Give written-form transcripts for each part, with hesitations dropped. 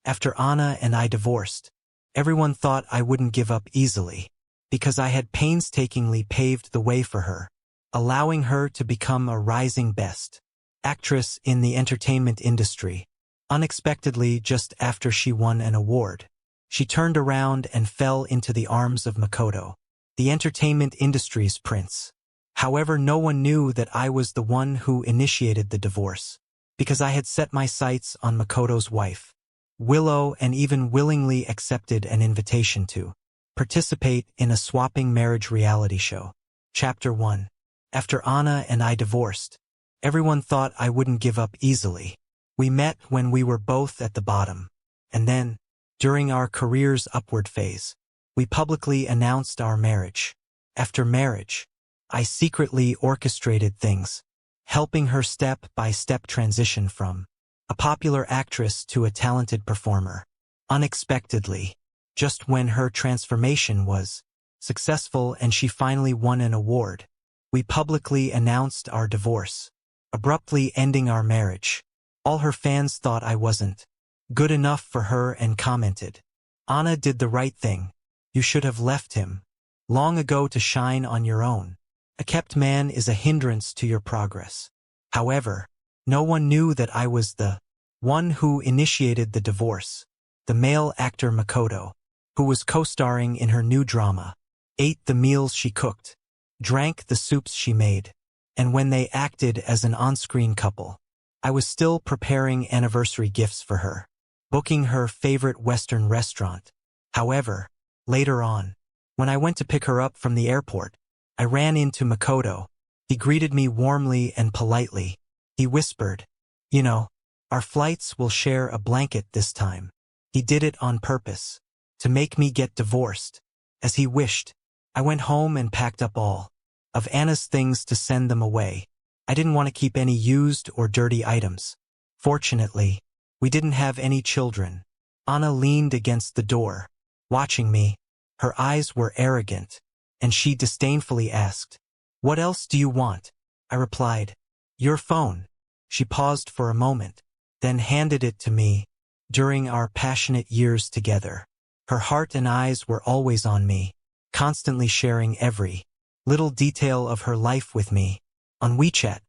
After Ana and I divorced, everyone thought I wouldn't give up easily, because I had painstakingly paved the way for her, allowing her to become a rising best actress in the entertainment industry. Unexpectedly, just after she won an award, she turned around and fell into the arms of Makoto, the entertainment industry's prince. However, no one knew that I was the one who initiated the divorce, because I had set my sights on Makoto's wife, Willow, and even willingly accepted an invitation to participate in a swapping marriage reality show. Chapter 1. After Ana and I divorced, everyone thought I wouldn't give up easily. We met when we were both at the bottom, and then, during our career's upward phase, we publicly announced our marriage. After marriage, I secretly orchestrated things, helping her step-by-step transition from a popular actress to a talented performer. Unexpectedly, just when her transformation was successful and she finally won an award, we publicly announced our divorce, abruptly ending our marriage. All her fans thought I wasn't good enough for her and commented, "Ana did the right thing. You should have left him long ago to shine on your own. A kept man is a hindrance to your progress." However, no one knew that I was the one who initiated the divorce. The male actor Makoto, who was co-starring in her new drama, ate the meals she cooked, drank the soups she made, and when they acted as an on-screen couple, I was still preparing anniversary gifts for her, booking her favorite Western restaurant. However, later on, when I went to pick her up from the airport, I ran into Makoto. He greeted me warmly and politely. He whispered, "You know, our flights will share a blanket this time." He did it on purpose, to make me get divorced, as he wished. I went home and packed up all of Anna's things to send them away. I didn't want to keep any used or dirty items. Fortunately, we didn't have any children. Ana leaned against the door, watching me. Her eyes were arrogant, and she disdainfully asked, "What else do you want?" I replied, "Your phone." She paused for a moment, then handed it to me. During our passionate years together, her heart and eyes were always on me, constantly sharing every little detail of her life with me. On WeChat,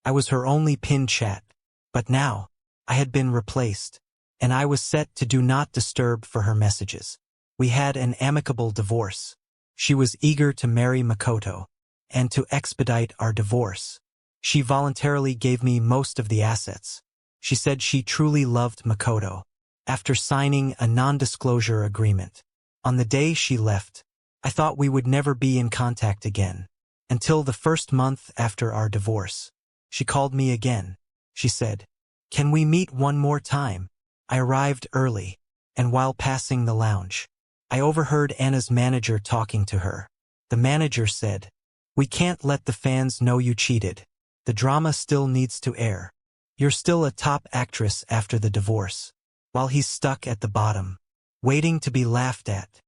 I was her only pinned chat, but now, I had been replaced, and I was set to do not disturb for her messages. We had an amicable divorce. She was eager to marry Makoto, and to expedite our divorce, she voluntarily gave me most of the assets. She said she truly loved Makoto. After signing a non-disclosure agreement, on the day she left, I thought we would never be in contact again. Until the first month after our divorce, she called me again. She said, "Can we meet one more time?" I arrived early, and while passing the lounge, I overheard Anna's manager talking to her. The manager said, "We can't let the fans know you cheated. The drama still needs to air. You're still a top actress after the divorce, while he's stuck at the bottom, waiting to be laughed at.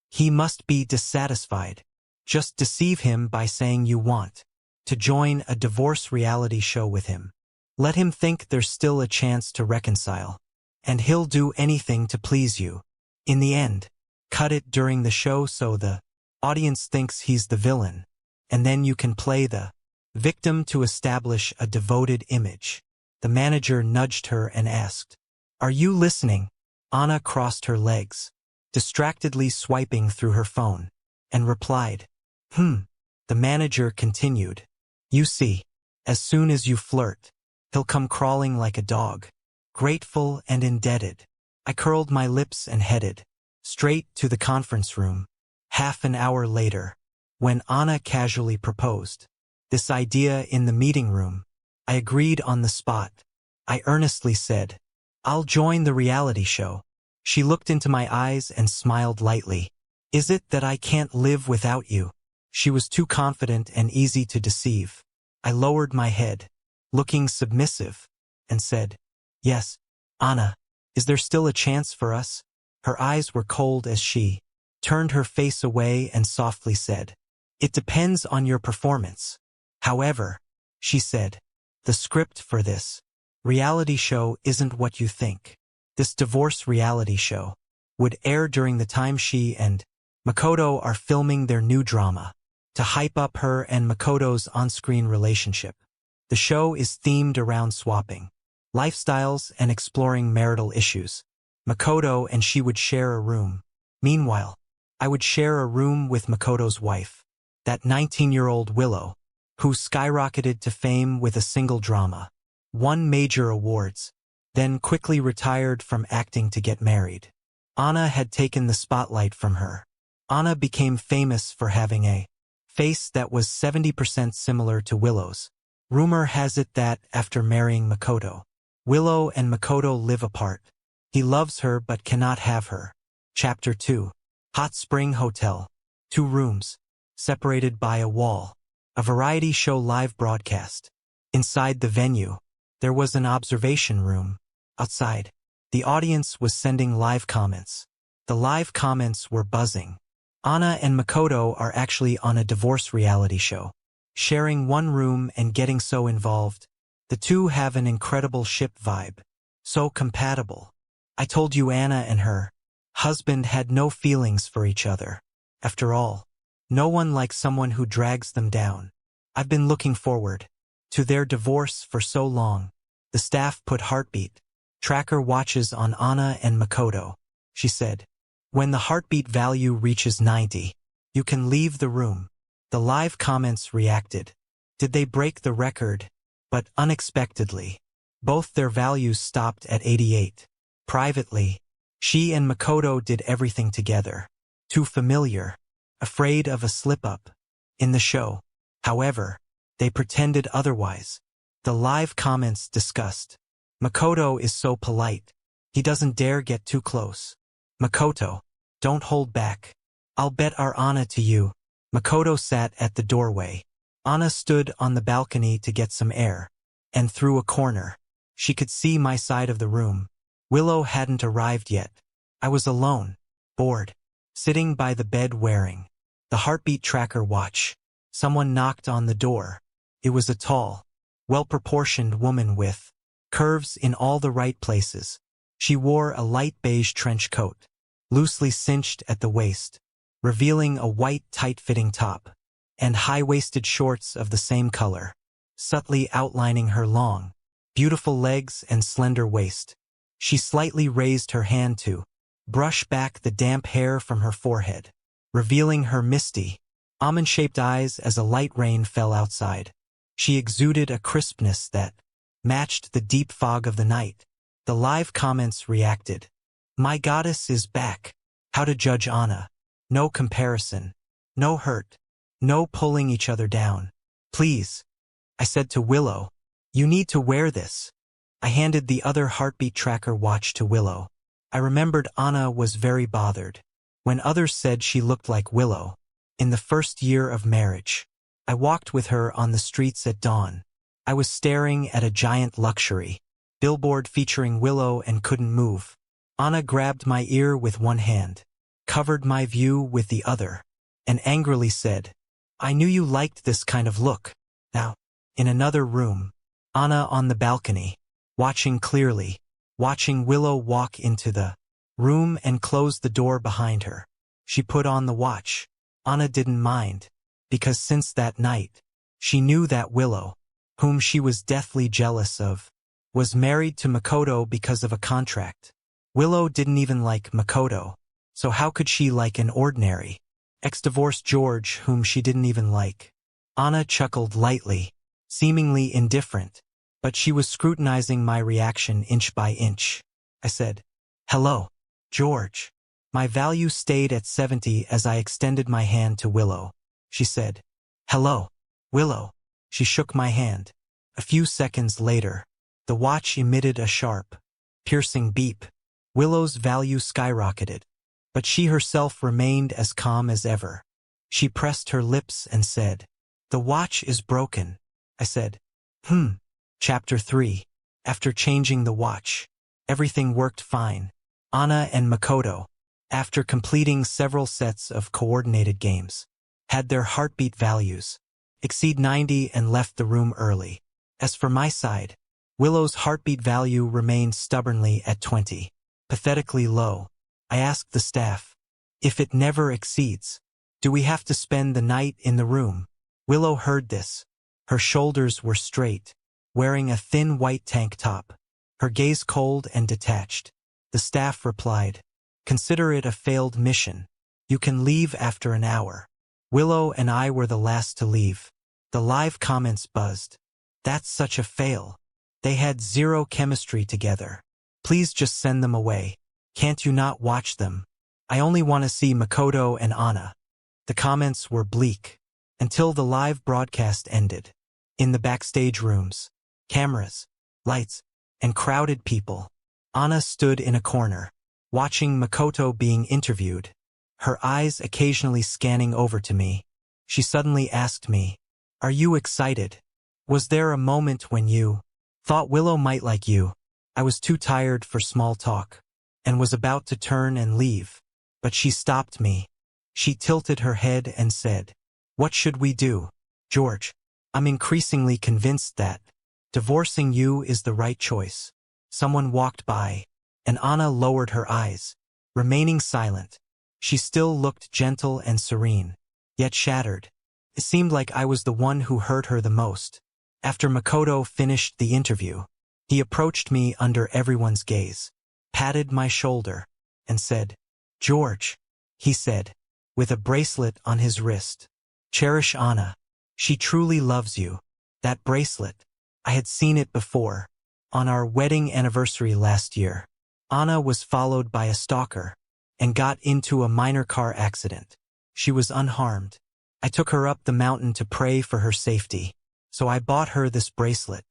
He must be dissatisfied. Just deceive him by saying you want to join a divorce reality show with him. Let him think there's still a chance to reconcile, and he'll do anything to please you. In the end, cut it during the show so the audience thinks he's the villain, and then you can play the victim to establish a devoted image." The manager nudged her and asked, "Are you listening?" Ana crossed her legs, distractedly swiping through her phone, and replied, The manager continued, "You see, as soon as you flirt, he'll come crawling like a dog, grateful and indebted." I curled my lips and headed straight to the conference room. Half an hour later, when Ana casually proposed this idea in the meeting room, I agreed on the spot. I earnestly said, "I'll join the reality show." She looked into my eyes and smiled lightly. "Is it that I can't live without you?" She was too confident and easy to deceive. I lowered my head, looking submissive, and said, "Yes, Ana, is there still a chance for us?" Her eyes were cold as she turned her face away and softly said, "It depends on your performance." "However," she said, "the script for this reality show isn't what you think." This divorce reality show would air during the time she and Makoto are filming their new drama to hype up her and Makoto's on-screen relationship. The show is themed around swapping lifestyles and exploring marital issues. Makoto and she would share a room. Meanwhile, I would share a room with Makoto's wife, that 19-year-old Willow, who skyrocketed to fame with a single drama, won major awards, then quickly retired from acting to get married. Ana had taken the spotlight from her. Ana became famous for having a face that was 70% similar to Willow's. Rumor has it that, after marrying Makoto, Willow and Makoto live apart. He loves her but cannot have her. Chapter 2. Hot Spring Hotel. 2 rooms, separated by a wall. A variety show live broadcast. Inside the venue, there was an observation room. Outside, the audience was sending live comments. The live comments were buzzing. Ana and Makoto are actually on a divorce reality show, sharing one room and getting so involved. The two have an incredible ship vibe. So compatible. I told you Ana and her husband had no feelings for each other. After all, no one likes someone who drags them down. I've been looking forward to their divorce for so long. The staff put heartbeat tracker watches on Ana and Makoto. She said, when the heartbeat value reaches 90, you can leave the room. The live comments reacted. Did they break the record? But unexpectedly, both their values stopped at 88. Privately, she and Makoto did everything together. Too familiar, afraid of a slip-up. In the show, however, they pretended otherwise. The live comments discussed. Makoto is so polite. He doesn't dare get too close. Makoto, don't hold back. I'll bet our Ana to you. Makoto sat at the doorway. Ana stood on the balcony to get some air. And through a corner, she could see my side of the room. Willow hadn't arrived yet. I was alone, bored, sitting by the bed wearing the heartbeat tracker watch. Someone knocked on the door. It was a tall, well-proportioned woman with curves in all the right places. She wore a light beige trench coat, loosely cinched at the waist, revealing a white tight-fitting top, and high-waisted shorts of the same color, subtly outlining her long, beautiful legs and slender waist. She slightly raised her hand to brush back the damp hair from her forehead, revealing her misty, almond-shaped eyes as a light rain fell outside. She exuded a crispness that matched the deep fog of the night. The live comments reacted. My goddess is back. How to judge Ana. No comparison. No hurt. No pulling each other down. Please, I said to Willow, you need to wear this. I handed the other heartbeat tracker watch to Willow. I remembered Ana was very bothered when others said she looked like Willow. In the first year of marriage, I walked with her on the streets at dawn. I was staring at a giant luxury billboard featuring Willow and couldn't move. Ana grabbed my ear with one hand, covered my view with the other, and angrily said, I knew you liked this kind of look. Now, in another room, Ana on the balcony, watching clearly, watching Willow walk into the room and close the door behind her. She put on the watch. Ana didn't mind, because since that night, she knew that Willow, whom she was deathly jealous of, was married to Makoto because of a contract. Willow didn't even like Makoto, so how could she like an ordinary ex-divorced George whom she didn't even like? Ana chuckled lightly, seemingly indifferent, but she was scrutinizing my reaction inch by inch. I said, hello, George. My value stayed at 70 as I extended my hand to Willow. She said, hello, Willow. She shook my hand. A few seconds later, the watch emitted a sharp, piercing beep. Willow's value skyrocketed, but she herself remained as calm as ever. She pressed her lips and said, the watch is broken. I said, Chapter 3. After changing the watch, everything worked fine. Ana and Makoto, after completing several sets of coordinated games, had their heartbeat values exceed 90 and left the room early. As for my side, Willow's heartbeat value remained stubbornly at 20. pathetically low. I asked the staff, if it never exceeds, do we have to spend the night in the room? Willow heard this. Her shoulders were straight, wearing a thin white tank top, her gaze cold and detached. The staff replied, consider it a failed mission. You can leave after an hour. Willow and I were the last to leave. The live comments buzzed. That's such a fail. They had zero chemistry together. Please just send them away. Can't you not watch them? I only want to see Makoto and Ana. The comments were bleak, until the live broadcast ended. In the backstage rooms, cameras, lights, and crowded people, Ana stood in a corner, watching Makoto being interviewed, her eyes occasionally scanning over to me. She suddenly asked me, are you excited? Was there a moment when you thought Willow might like you? I was too tired for small talk, and was about to turn and leave, but she stopped me. She tilted her head and said, what should we do? George, I'm increasingly convinced that divorcing you is the right choice. Someone walked by, and Ana lowered her eyes, remaining silent. She still looked gentle and serene, yet shattered. It seemed like I was the one who hurt her the most. After Makoto finished the interview, he approached me under everyone's gaze, patted my shoulder, and said, George, he said, with a bracelet on his wrist. Cherish Ana. She truly loves you. That bracelet. I had seen it before. On our wedding anniversary last year, Ana was followed by a stalker and got into a minor car accident. She was unharmed. I took her up the mountain to pray for her safety, so I bought her this bracelet.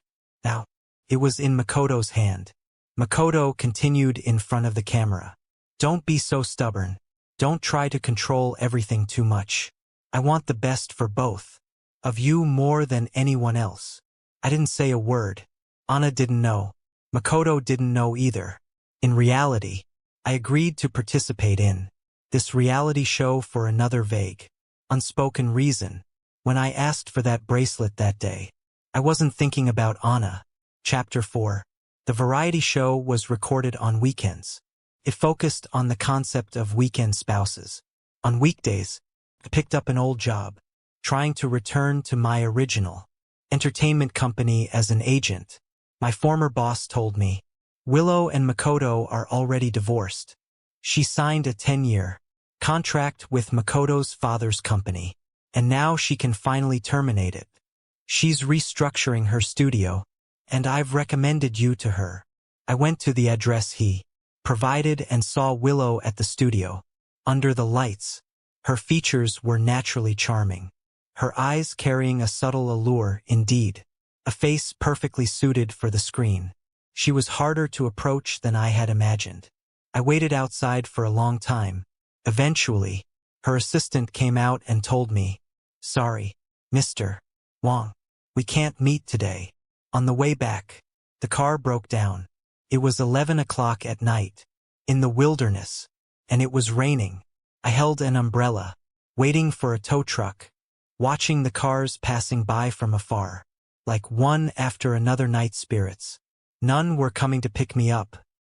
Now, it was in Makoto's hand. Makoto continued in front of the camera. Don't be so stubborn. Don't try to control everything too much. I want the best for both of you more than anyone else. I didn't say a word. Ana didn't know. Makoto didn't know either. In reality, I agreed to participate in this reality show for another vague, unspoken reason. When I asked for that bracelet that day, I wasn't thinking about Ana. Chapter 4. The variety show was recorded on weekends. It focused on the concept of weekend spouses. On weekdays, I picked up an old job, trying to return to my original entertainment company as an agent. My former boss told me, Willow and Makoto are already divorced. She signed a 10-year contract with Makoto's father's company, and now she can finally terminate it. She's restructuring her studio, and I've recommended you to her. I went to the address he provided and saw Willow at the studio. Under the lights, her features were naturally charming, her eyes carrying a subtle allure indeed, a face perfectly suited for the screen. She was harder to approach than I had imagined. I waited outside for a long time. Eventually, her assistant came out and told me, sorry, Mr. Wang, we can't meet today. On the way back, the car broke down. It was 11 o'clock at night, in the wilderness, and it was raining. I held an umbrella, waiting for a tow truck, watching the cars passing by from afar, like one after another night spirits. None were coming to pick me up.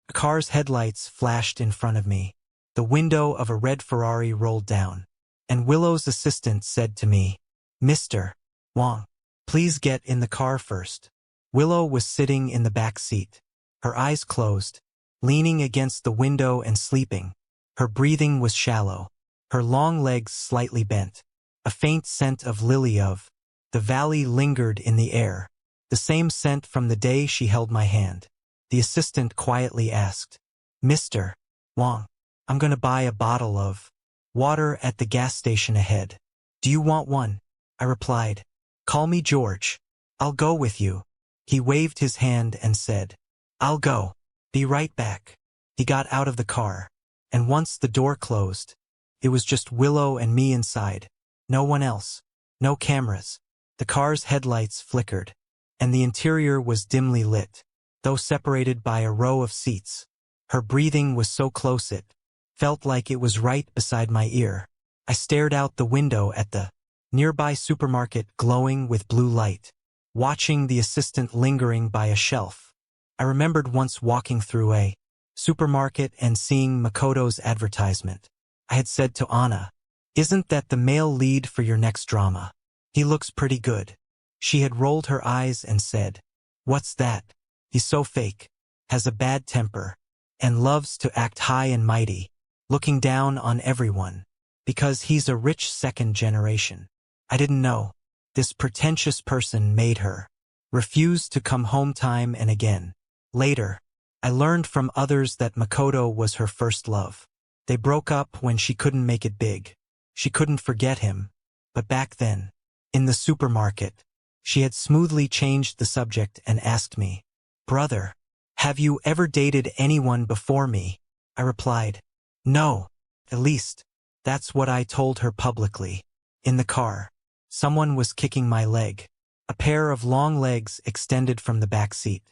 A car's headlights flashed in front of me. The window of a red Ferrari rolled down, and Willow's assistant said to me, Mr. Wang, please get in the car first. Willow was sitting in the back seat, her eyes closed, leaning against the window and sleeping. Her breathing was shallow, her long legs slightly bent. A faint scent of lily of the valley lingered in the air, the same scent from the day she held my hand. The assistant quietly asked, Mr. Wang, I'm going to buy a bottle of water at the gas station ahead. Do you want one? I replied, call me George. I'll go with you. He waved his hand and said, I'll go. Be right back. He got out of the car, and once the door closed, it was just Willow and me inside. No one else. No cameras. The car's headlights flickered, and the interior was dimly lit, though separated by a row of seats. Her breathing was so close it felt like it was right beside my ear. I stared out the window at the nearby supermarket glowing with blue light, watching the assistant lingering by a shelf. I remembered once walking through a supermarket and seeing Makoto's advertisement. I had said to Ana, "Isn't that the male lead for your next drama? He looks pretty good." She had rolled her eyes and said, "What's that? He's so fake, has a bad temper, and loves to act high and mighty, looking down on everyone, because he's a rich second generation." I didn't know. This pretentious person made her refuse to come home time and again. Later, I learned from others that Makoto was her first love. They broke up when she couldn't make it big. She couldn't forget him. But back then, in the supermarket, she had smoothly changed the subject and asked me, "Brother, have you ever dated anyone before me?" I replied, "No, at least, that's what I told her publicly." In the car, someone was kicking my leg. A pair of long legs extended from the back seat,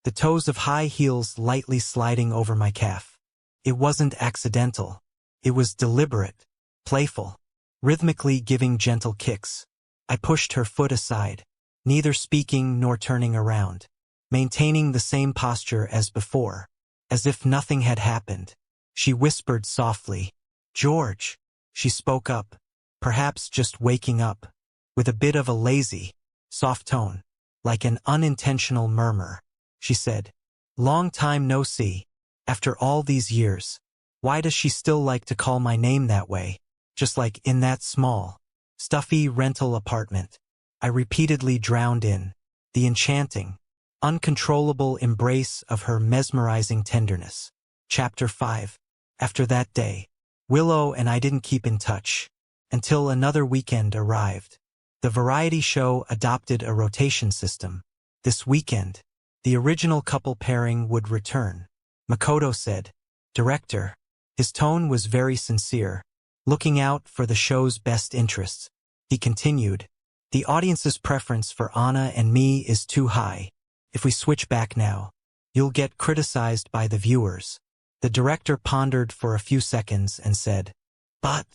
the toes of high heels lightly sliding over my calf. It wasn't accidental. It was deliberate, playful, rhythmically giving gentle kicks. I pushed her foot aside, neither speaking nor turning around, maintaining the same posture as before, as if nothing had happened. She whispered softly, "George." She spoke up, perhaps just waking up, with a bit of a lazy, soft tone, like an unintentional murmur. She said, "Long time no see. After all these years, why does she still like to call my name that way? Just like in that small, stuffy rental apartment." I repeatedly drowned in the enchanting, uncontrollable embrace of her mesmerizing tenderness. Chapter 5. After that day, Willow and I didn't keep in touch until another weekend arrived. The variety show adopted a rotation system. This weekend, the original couple pairing would return. Makoto said, "Director." His tone was very sincere, looking out for the show's best interests. He continued, "The audience's preference for Ana and me is too high. If we switch back now, you'll get criticized by the viewers." The director pondered for a few seconds and said, "But..."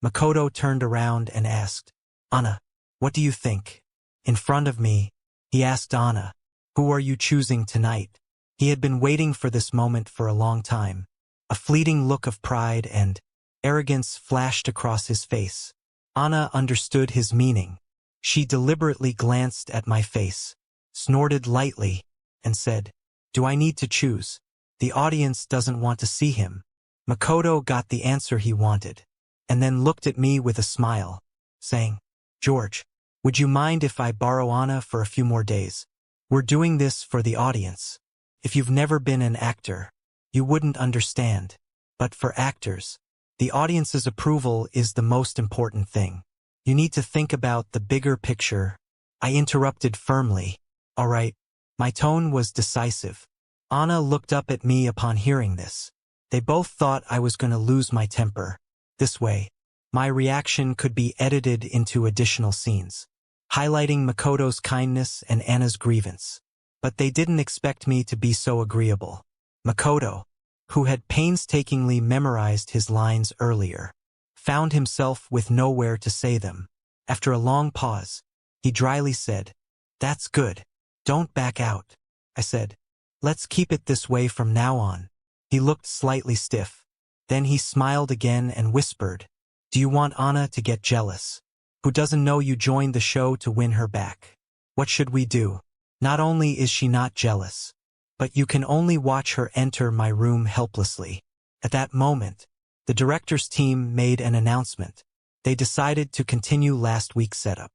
Makoto turned around and asked, "Ana, what do you think?" In front of me, he asked Ana, "Who are you choosing tonight?" He had been waiting for this moment for a long time. A fleeting look of pride and arrogance flashed across his face. Ana understood his meaning. She deliberately glanced at my face, snorted lightly, and said, "Do I need to choose? The audience doesn't want to see him." Makoto got the answer he wanted, and then looked at me with a smile, saying, "George, would you mind if I borrow Ana for a few more days? We're doing this for the audience. If you've never been an actor, you wouldn't understand. But for actors, the audience's approval is the most important thing. You need to think about the bigger picture." I interrupted firmly, "All right." My tone was decisive. Ana looked up at me upon hearing this. They both thought I was going to lose my temper. This way, my reaction could be edited into additional scenes, highlighting Makoto's kindness and Ana's grievance. But they didn't expect me to be so agreeable. Makoto, who had painstakingly memorized his lines earlier, found himself with nowhere to say them. After a long pause, he dryly said, "That's good. Don't back out." I said, "Let's keep it this way from now on." He looked slightly stiff. Then he smiled again and whispered, "Do you want Ana to get jealous? Who doesn't know you joined the show to win her back? What should we do? Not only is she not jealous, but you can only watch her enter my room helplessly." At that moment, the director's team made an announcement. They decided to continue last week's setup.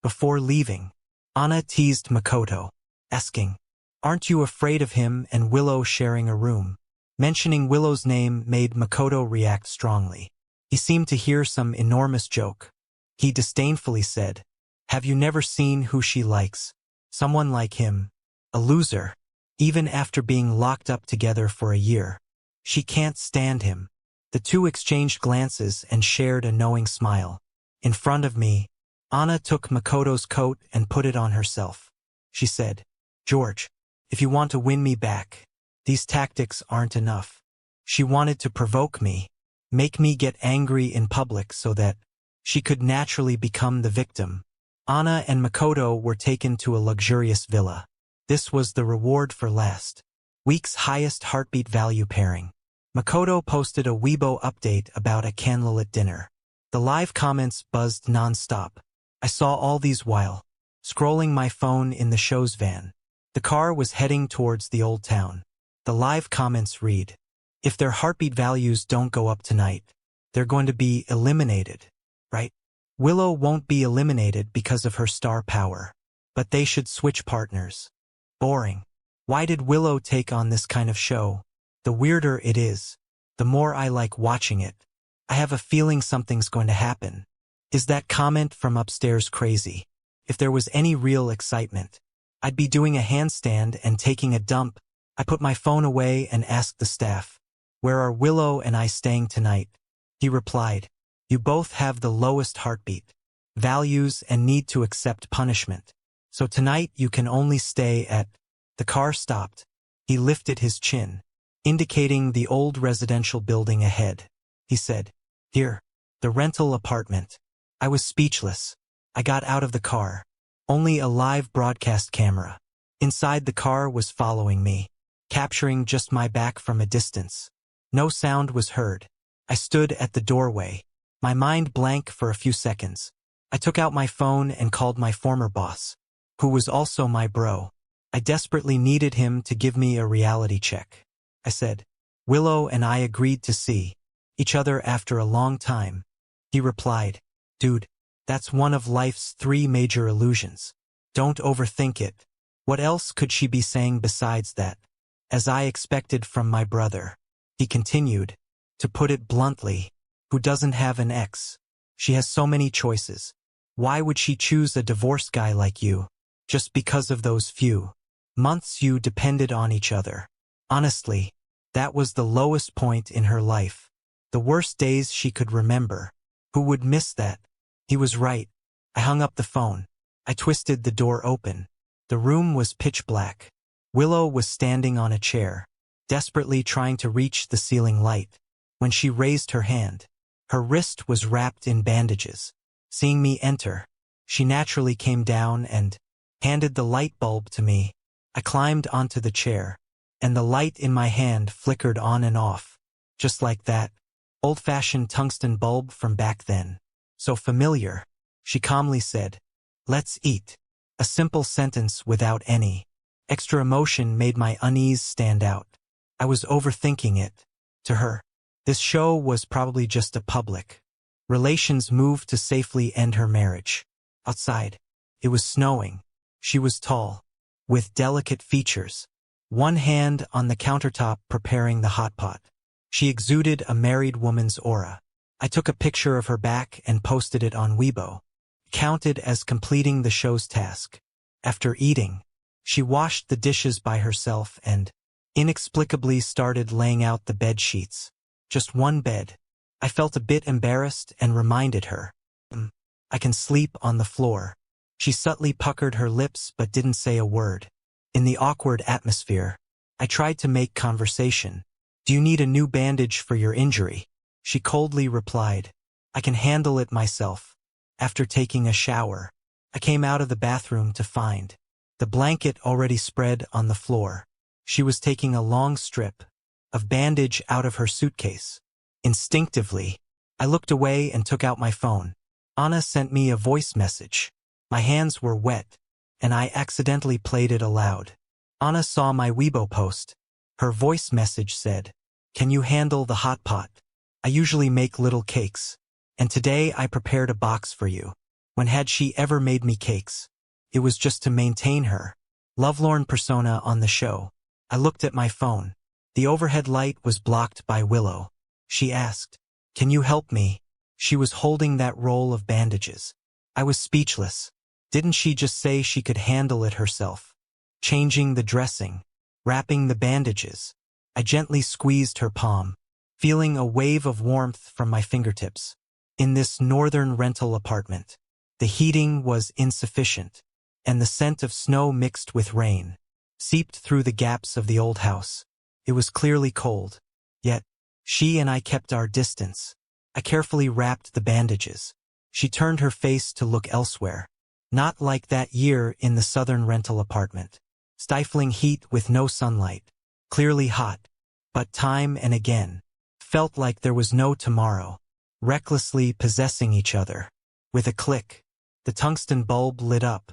Before leaving, Ana teased Makoto, asking, "Aren't you afraid of him and Willow sharing a room?" Mentioning Willow's name made Makoto react strongly. He seemed to hear some enormous joke. He disdainfully said, "Have you never seen who she likes? Someone like him. A loser. Even after being locked up together for a year. She can't stand him." The two exchanged glances and shared a knowing smile. In front of me, Ana took Makoto's coat and put it on herself. She said, "George, if you want to win me back, these tactics aren't enough." She wanted to provoke me, make me get angry in public so that she could naturally become the victim. Ana and Makoto were taken to a luxurious villa. This was the reward for last Week's highest heartbeat value pairing. Makoto posted a Weibo update about a candlelit dinner. The live comments buzzed non-stop. I saw all these while scrolling my phone in the show's van. The car was heading towards the old town. The live comments read, "If their heartbeat values don't go up tonight, they're going to be eliminated, right? Willow won't be eliminated because of her star power, but they should switch partners. Boring. Why did Willow take on this kind of show? The weirder it is, the more I like watching it. I have a feeling something's going to happen. Is that comment from upstairs crazy? If there was any real excitement, I'd be doing a handstand and taking a dump." I put my phone away and asked the staff, "Where are Willow and I staying tonight?" He replied, "You both have the lowest heartbeat values and need to accept punishment. So tonight you can only stay at..." The car stopped. He lifted his chin, indicating the old residential building ahead. He said, "Here, the rental apartment." I was speechless. I got out of the car. Only a live broadcast camera inside the car was following me, capturing just my back from a distance. No sound was heard. I stood at the doorway, my mind blank for a few seconds. I took out my phone and called my former boss, who was also my bro. I desperately needed him to give me a reality check. I said, "Willow and I agreed to see each other after a long time." He replied, "Dude, that's one of life's 3 major illusions. Don't overthink it." What else could she be saying besides that? As I expected from my brother. He continued, "To put it bluntly, who doesn't have an ex? She has so many choices. Why would she choose a divorced guy like you? Just because of those few months you depended on each other. Honestly, that was the lowest point in her life. The worst days she could remember. Who would miss that?" He was right. I hung up the phone. I twisted the door open. The room was pitch black. Willow was standing on a chair, desperately trying to reach the ceiling light. When she raised her hand, her wrist was wrapped in bandages. Seeing me enter, she naturally came down and handed the light bulb to me. I climbed onto the chair, and the light in my hand flickered on and off. Just like that. Old-fashioned tungsten bulb from back then. So familiar. She calmly said, "Let's eat." A simple sentence without any extra emotion made my unease stand out. I was overthinking it. To her, this show was probably just a public relations move to safely end her marriage. Outside, it was snowing. She was tall, with delicate features, one hand on the countertop preparing the hot pot. She exuded a married woman's aura. I took a picture of her back and posted it on Weibo, counted as completing the show's task. After eating, she washed the dishes by herself and inexplicably started laying out the bed sheets. Just one bed. I felt a bit embarrassed and reminded her, "I can sleep on the floor." She subtly puckered her lips but didn't say a word. In the awkward atmosphere, I tried to make conversation. "Do you need a new bandage for your injury?" She coldly replied, "I can handle it myself." After taking a shower, I came out of the bathroom to find the blanket already spread on the floor. She was taking a long strip of bandage out of her suitcase. Instinctively, I looked away and took out my phone. Ana sent me a voice message. My hands were wet, and I accidentally played it aloud. Ana saw my Weibo post. Her voice message said, "Can you handle the hot pot? I usually make little cakes, and today I prepared a box for you." When had she ever made me cakes? It was just to maintain her lovelorn persona on the show. I looked at my phone. The overhead light was blocked by Willow. She asked, "Can you help me?" She was holding that roll of bandages. I was speechless. Didn't she just say she could handle it herself? Changing the dressing, wrapping the bandages. I gently squeezed her palm, feeling a wave of warmth from my fingertips. In this northern rental apartment, the heating was insufficient, and the scent of snow mixed with rain seeped through the gaps of the old house. It was clearly cold, yet she and I kept our distance. I carefully wrapped the bandages. She turned her face to look elsewhere. Not like that year in the southern rental apartment. Stifling heat with no sunlight. clearly hot. But time and again, felt like there was no tomorrow, recklessly possessing each other. With a click, the tungsten bulb lit up.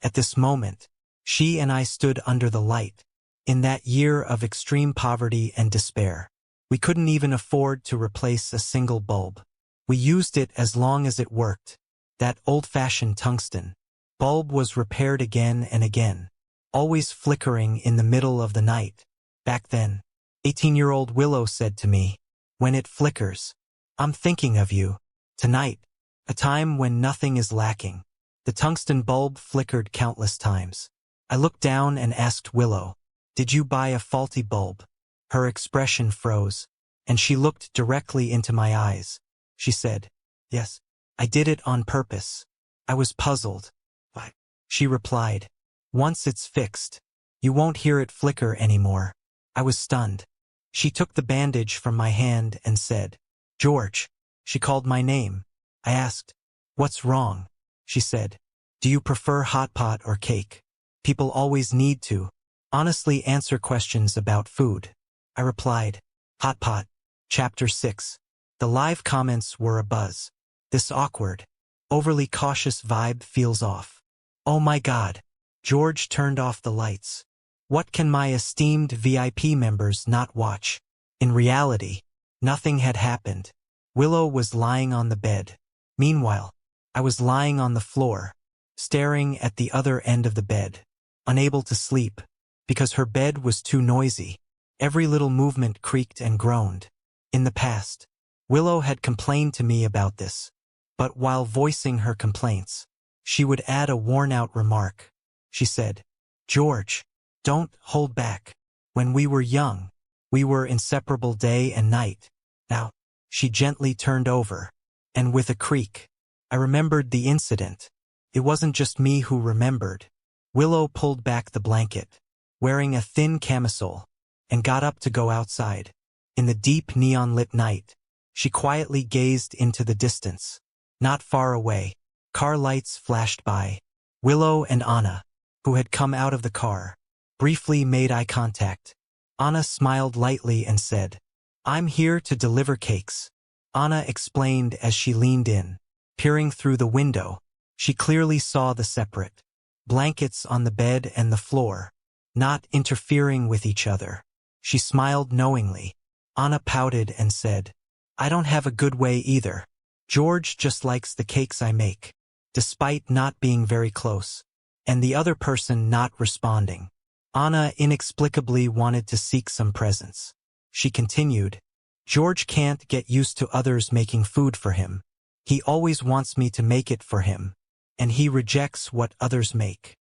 At this moment, she and I stood under the light. In that year of extreme poverty and despair, we couldn't even afford to replace a single bulb. We used it as long as it worked. That old-fashioned tungsten bulb was repaired again and again, always flickering in the middle of the night. Back then, 18-year-old Willow said to me, "When it flickers, I'm thinking of you. Tonight, a time when nothing is lacking." The tungsten bulb flickered countless times. I looked down and asked Willow, "Did you buy a faulty bulb?" Her expression froze, and she looked directly into my eyes. She said, "Yes, I did it on purpose." I was puzzled. "Why?" She replied, "Once it's fixed, you won't hear it flicker anymore." I was stunned. She took the bandage from my hand and said, "George." She called my name. I asked, "What's wrong?" She said, "Do you prefer hot pot or cake?" People always need to honestly answer questions about food. I replied, "Hot pot." Chapter 6. The live comments were abuzz. This awkward, overly cautious vibe feels off. Oh my God. George turned off the lights. What can my esteemed VIP members not watch? In reality, nothing had happened. Willow was lying on the bed. Meanwhile, I was lying on the floor, staring at the other end of the bed, unable to sleep, because her bed was too noisy. Every little movement creaked and groaned. In the past, Willow had complained to me about this, but while voicing her complaints, she would add a worn-out remark. She said, "George, don't hold back. When we were young, we were inseparable day and night. Now." She gently turned over, and with a creak, I remembered the incident. It wasn't just me who remembered. Willow pulled back the blanket, wearing a thin camisole, and got up to go outside. In the deep neon-lit night, she quietly gazed into the distance. Not far away, car lights flashed by. Willow and Ana, who had come out of the car, briefly made eye contact. Ana smiled lightly and said, "I'm here to deliver cakes." Ana explained as she leaned in. Peering through the window, she clearly saw the separate blankets on the bed and the floor, not interfering with each other. She smiled knowingly. Ana pouted and said, "I don't have a good way either. George just likes the cakes I make." Despite not being very close, and the other person not responding, Ana inexplicably wanted to seek some presents. She continued, "George can't get used to others making food for him. He always wants me to make it for him, and he rejects what others make.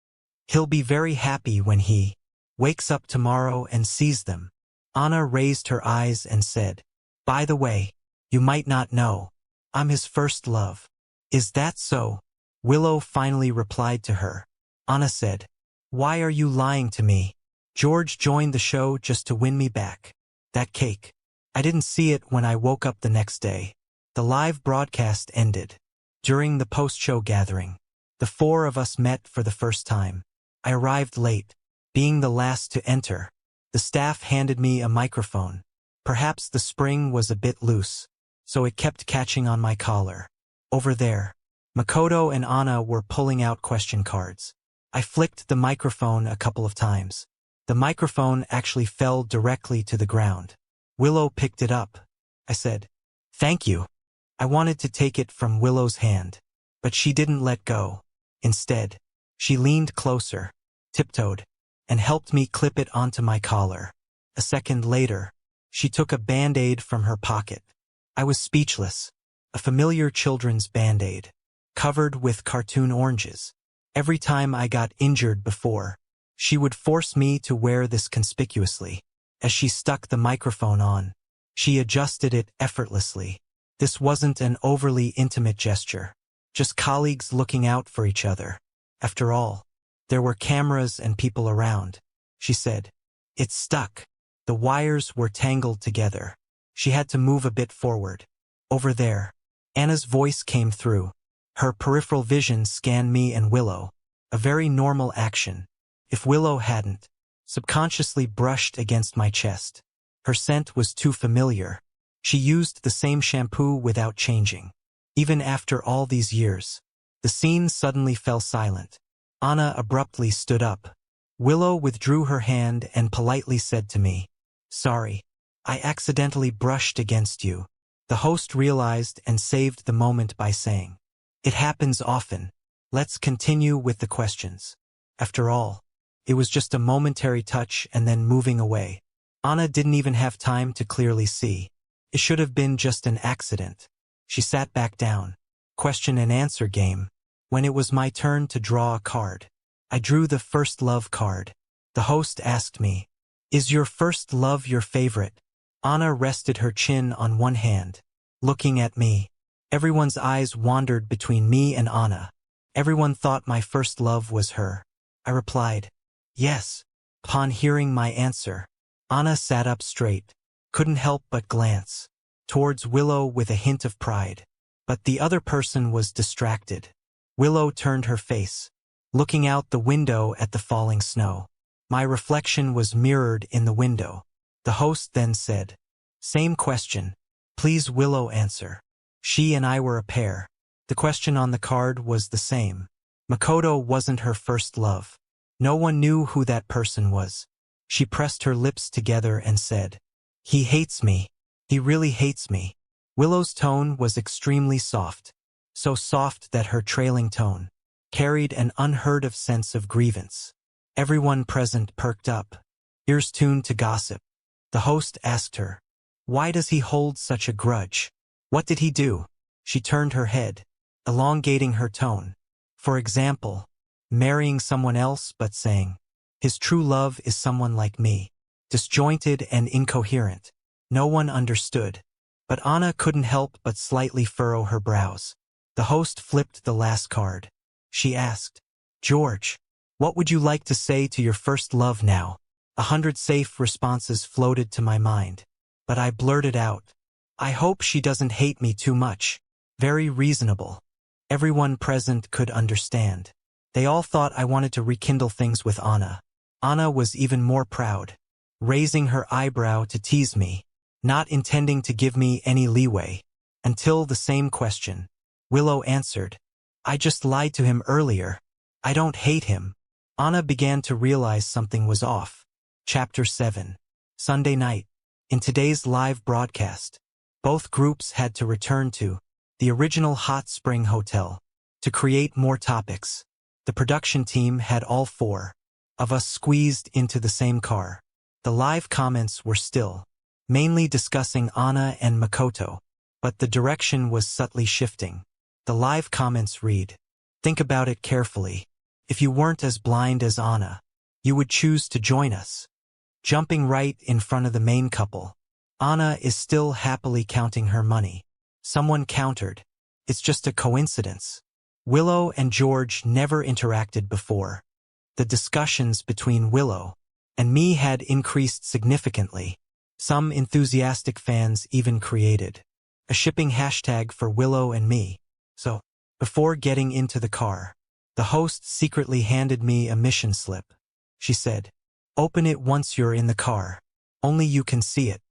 He'll be very happy when he wakes up tomorrow and sees them." Ana raised her eyes and said, "By the way, you might not know, I'm his first love." "Is that so?" Willow finally replied to her. Ana said, "Why are you lying to me? George joined the show just to win me back. That cake. I didn't see it when I woke up the next day." The live broadcast ended. During the post-show gathering, the four of us met for the first time. I arrived late, being the last to enter. The staff handed me a microphone. Perhaps the spring was a bit loose, so it kept catching on my collar. Over there, Makoto and Ana were pulling out question cards. I flicked the microphone a couple of times. The microphone actually fell directly to the ground. Willow picked it up. I said, "Thank you." I wanted to take it from Willow's hand, but she didn't let go. Instead, she leaned closer, tiptoed, and helped me clip it onto my collar. A second later, she took a Band-Aid from her pocket. I was speechless. A familiar children's Band-Aid, covered with cartoon oranges. Every time I got injured before, she would force me to wear this conspicuously. As she stuck the microphone on, she adjusted it effortlessly. This wasn't an overly intimate gesture, just colleagues looking out for each other. After all, there were cameras and people around. She said, "It's stuck." The wires were tangled together. She had to move a bit forward. Over there, Anna's voice came through. Her peripheral vision scanned me and Willow. A very normal action. If Willow hadn't subconsciously brushed against my chest. Her scent was too familiar. She used the same shampoo without changing. Even after all these years, the scene suddenly fell silent. Ana abruptly stood up. Willow withdrew her hand and politely said to me, "Sorry, I accidentally brushed against you." The host realized and saved the moment by saying, "It happens often. Let's continue with the questions." After all, it was just a momentary touch and then moving away. Ana didn't even have time to clearly see. It should have been just an accident. She sat back down. Question and answer game. When it was my turn to draw a card, I drew the first love card. The host asked me, "Is your first love your favorite?" Ana rested her chin on one hand, looking at me. Everyone's eyes wandered between me and Ana. Everyone thought my first love was her. I replied, "Yes." Upon hearing my answer, Ana sat up straight, couldn't help but glance towards Willow with a hint of pride. But the other person was distracted. Willow turned her face, looking out the window at the falling snow. My reflection was mirrored in the window. The host then said, "Same question. Please Willow answer." She and I were a pair. The question on the card was the same. Makoto wasn't her first love. No one knew who that person was. She pressed her lips together and said, "He hates me. He really hates me." Willow's tone was extremely soft, so soft that her trailing tone carried an unheard-of sense of grievance. Everyone present perked up, ears tuned to gossip. The host asked her, "Why does he hold such a grudge? What did he do?" She turned her head, elongating her tone. For example, marrying someone else but saying, "His true love is someone like me." Disjointed and incoherent. No one understood. But Ana couldn't help but slightly furrow her brows. The host flipped the last card. She asked, "George, what would you like to say to your first love now?" 100 safe responses floated to my mind. But I blurted out, "I hope she doesn't hate me too much." Very reasonable. Everyone present could understand. They all thought I wanted to rekindle things with Ana. Ana was even more proud, raising her eyebrow to tease me, not intending to give me any leeway. Until the same question. Willow answered, "I just lied to him earlier. I don't hate him." Ana began to realize something was off. Chapter 7. Sunday night. In today's live broadcast, both groups had to return to the original Hot Spring Hotel to create more topics. The production team had all four of us squeezed into the same car. The live comments were still mainly discussing Ana and Makoto, but the direction was subtly shifting. The live comments read, "Think about it carefully. If you weren't as blind as Ana, you would choose to join us." Jumping right in front of the main couple, Ana is still happily counting her money. Someone countered, "It's just a coincidence." Willow and George never interacted before. The discussions between Willow and me had increased significantly. Some enthusiastic fans even created a shipping hashtag for Willow and me. So, before getting into the car, the host secretly handed me a mission slip. She said, "Open it once you're in the car. Only you can see it."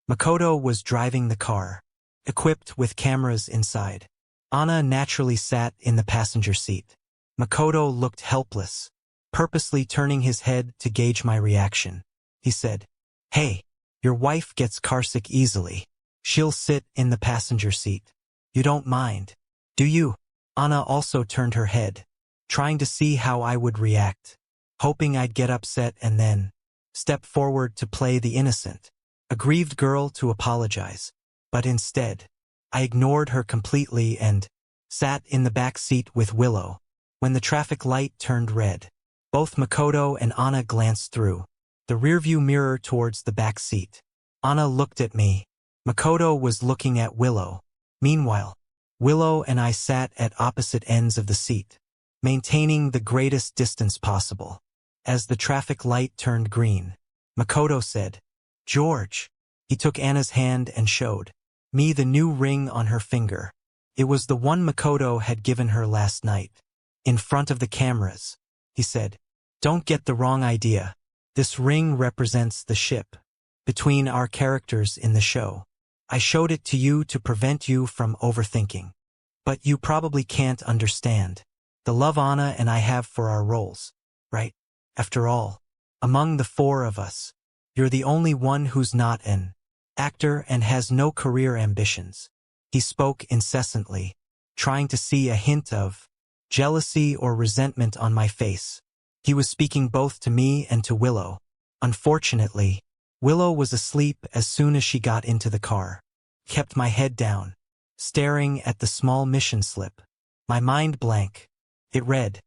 Makoto was driving the car, equipped with cameras inside. Ana naturally sat in the passenger seat. Makoto looked helpless, purposely turning his head to gauge my reaction. He said, "Hey, your wife gets carsick easily. She'll sit in the passenger seat. You don't mind, do you?" Ana also turned her head, trying to see how I would react, hoping I'd get upset and then step forward to play the innocent, aggrieved girl to apologize. But instead, I ignored her completely and sat in the back seat with Willow. When the traffic light turned red, both Makoto and Ana glanced through the rearview mirror towards the back seat. Ana looked at me. Makoto was looking at Willow. Meanwhile, Willow and I sat at opposite ends of the seat, maintaining the greatest distance possible. As the traffic light turned green, Makoto said, "George." He took Anna's hand and showed me the new ring on her finger. It was the one Makoto had given her last night. In front of the cameras, he said, "Don't get the wrong idea. This ring represents the ship between our characters in the show. I showed it to you to prevent you from overthinking. But you probably can't understand the love Ana and I have for our roles, right? After all, among the four of us, you're the only one who's not an actor and has no career ambitions. He spoke incessantly, trying to see a hint of jealousy or resentment on my face. He was speaking both to me and to Willow. Unfortunately, Willow was asleep as soon as she got into the car. Kept my head down, staring at the small mission slip. My mind blank. It read,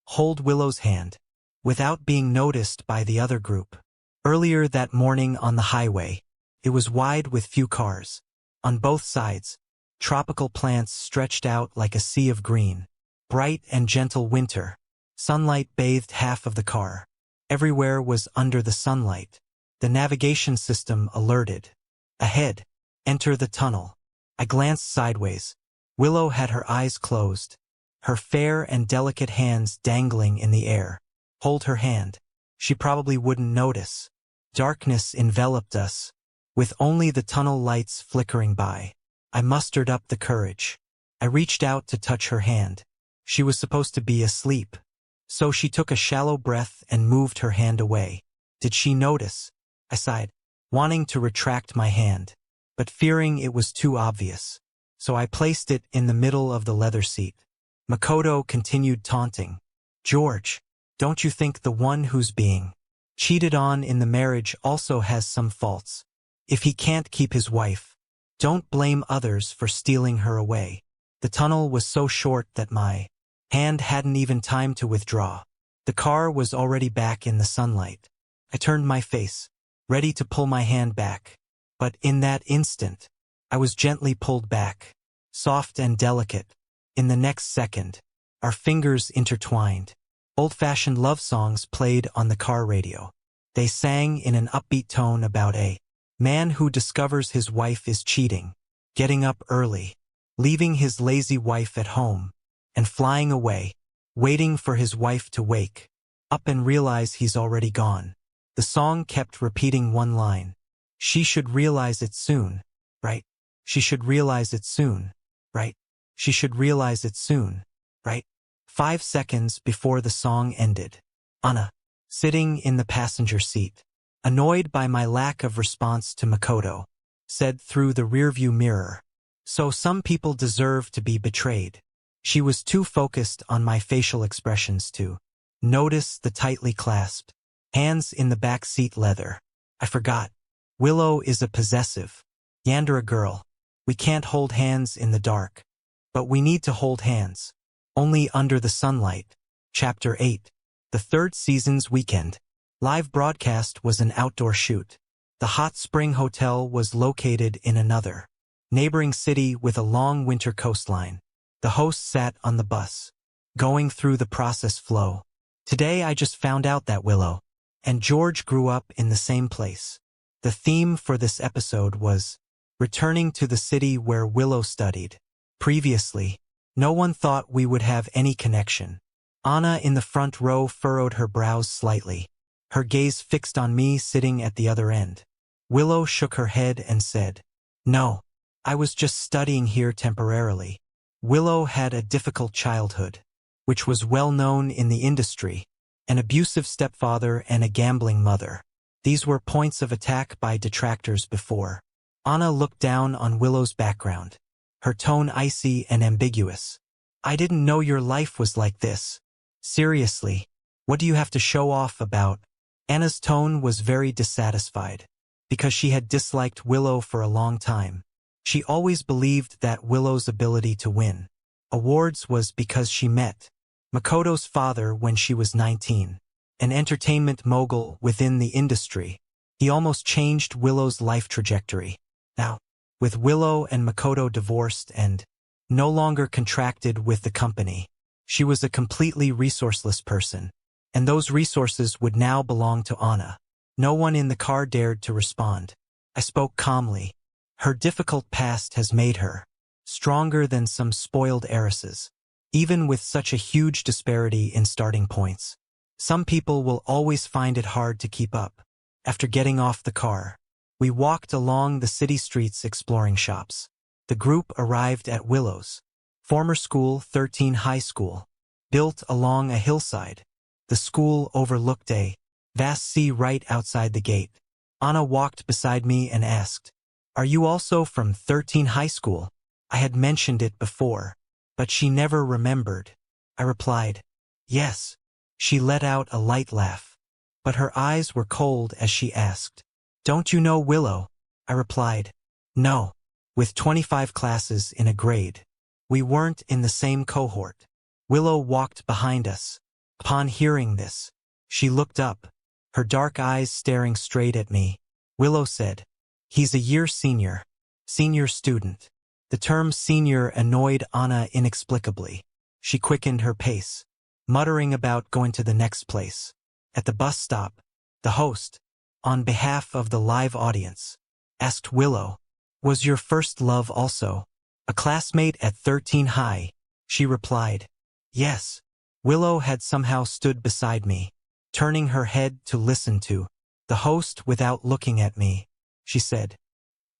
"Hold Willow's hand," without being noticed by the other group. Earlier that morning on the highway, it was wide with few cars. On both sides, tropical plants stretched out like a sea of green. Bright and gentle winter. Sunlight bathed half of the car. Everywhere was under the sunlight. The navigation system alerted. Ahead. Enter the tunnel. I glanced sideways. Willow had her eyes closed, her fair and delicate hands dangling in the air. Hold her hand. She probably wouldn't notice. Darkness enveloped us, with only the tunnel lights flickering by. I mustered up the courage. I reached out to touch her hand. She was supposed to be asleep. So she took a shallow breath and moved her hand away. Did she notice? I sighed, wanting to retract my hand, but fearing it was too obvious. So I placed it in the middle of the leather seat. Makoto continued taunting. "George, don't you think the one who's being cheated on in the marriage also has some faults? If he can't keep his wife, don't blame others for stealing her away." The tunnel was so short that my hand hadn't even time to withdraw. The car was already back in the sunlight. I turned my face, ready to pull my hand back. But in that instant, I was gently pulled back, soft and delicate. In the next second, our fingers intertwined. Old-fashioned love songs played on the car radio. They sang in an upbeat tone about a man who discovers his wife is cheating, getting up early, leaving his lazy wife at home, and flying away, waiting for his wife to wake up and realize he's already gone. The song kept repeating one line. She should realize it soon, right? She should realize it soon, right? She should realize it soon, right? 5 seconds before the song ended, Ana, sitting in the passenger seat, annoyed by my lack of response to Makoto, said through the rearview mirror, "So some people deserve to be betrayed." She was too focused on my facial expressions to notice the tightly clasped hands in the back seat leather. I forgot. Willow is a possessive Yandere girl. We can't hold hands in the dark. But we need to hold hands. Only under the sunlight. Chapter 8. The third season's weekend. Live broadcast was an outdoor shoot. The Hot Spring Hotel was located in another neighboring city with a long winter coastline. The host sat on the bus, going through the process flow. "Today I just found out that Willow and George grew up in the same place." The theme for this episode was returning to the city where Willow studied. Previously, no one thought we would have any connection. Ana in the front row furrowed her brows slightly, her gaze fixed on me sitting at the other end. Willow shook her head and said, "No, I was just studying here temporarily." Willow had a difficult childhood, which was well known in the industry, an abusive stepfather and a gambling mother. These were points of attack by detractors before. Ana looked down on Willow's background, her tone icy and ambiguous. "I didn't know your life was like this. Seriously, what do you have to show off about?" Ana's tone was very dissatisfied, because she had disliked Willow for a long time. She always believed that Willow's ability to win awards was because she met Makoto's father when she was 19, an entertainment mogul within the industry. He almost changed Willow's life trajectory. Now, with Willow and Makoto divorced and no longer contracted with the company, she was a completely resourceless person, and those resources would now belong to Ana. No one in the car dared to respond. I spoke calmly. "Her difficult past has made her stronger than some spoiled heiresses, even with such a huge disparity in starting points. Some people will always find it hard to keep up. After getting off the car, we walked along the city streets exploring shops. The group arrived at Willow's former school, 13 High School, built along a hillside. The school overlooked a vast sea right outside the gate. Ana walked beside me and asked, "Are you also from 13 High School?" I had mentioned it before, but she never remembered. I replied, "Yes." She let out a light laugh, but her eyes were cold as she asked, "Don't you know Willow?" I replied, "No." With 25 classes in a grade, we weren't in the same cohort. Willow walked behind us. Upon hearing this, she looked up, her dark eyes staring straight at me. Willow said, "He's a year senior. Senior student." The term senior annoyed Ana inexplicably. She quickened her pace, muttering about going to the next place. At the bus stop, the host, on behalf of the live audience, asked Willow, "Was your first love also a classmate at 13 High?" She replied, "Yes." Willow had somehow stood beside me, turning her head to listen to the host without looking at me. She said,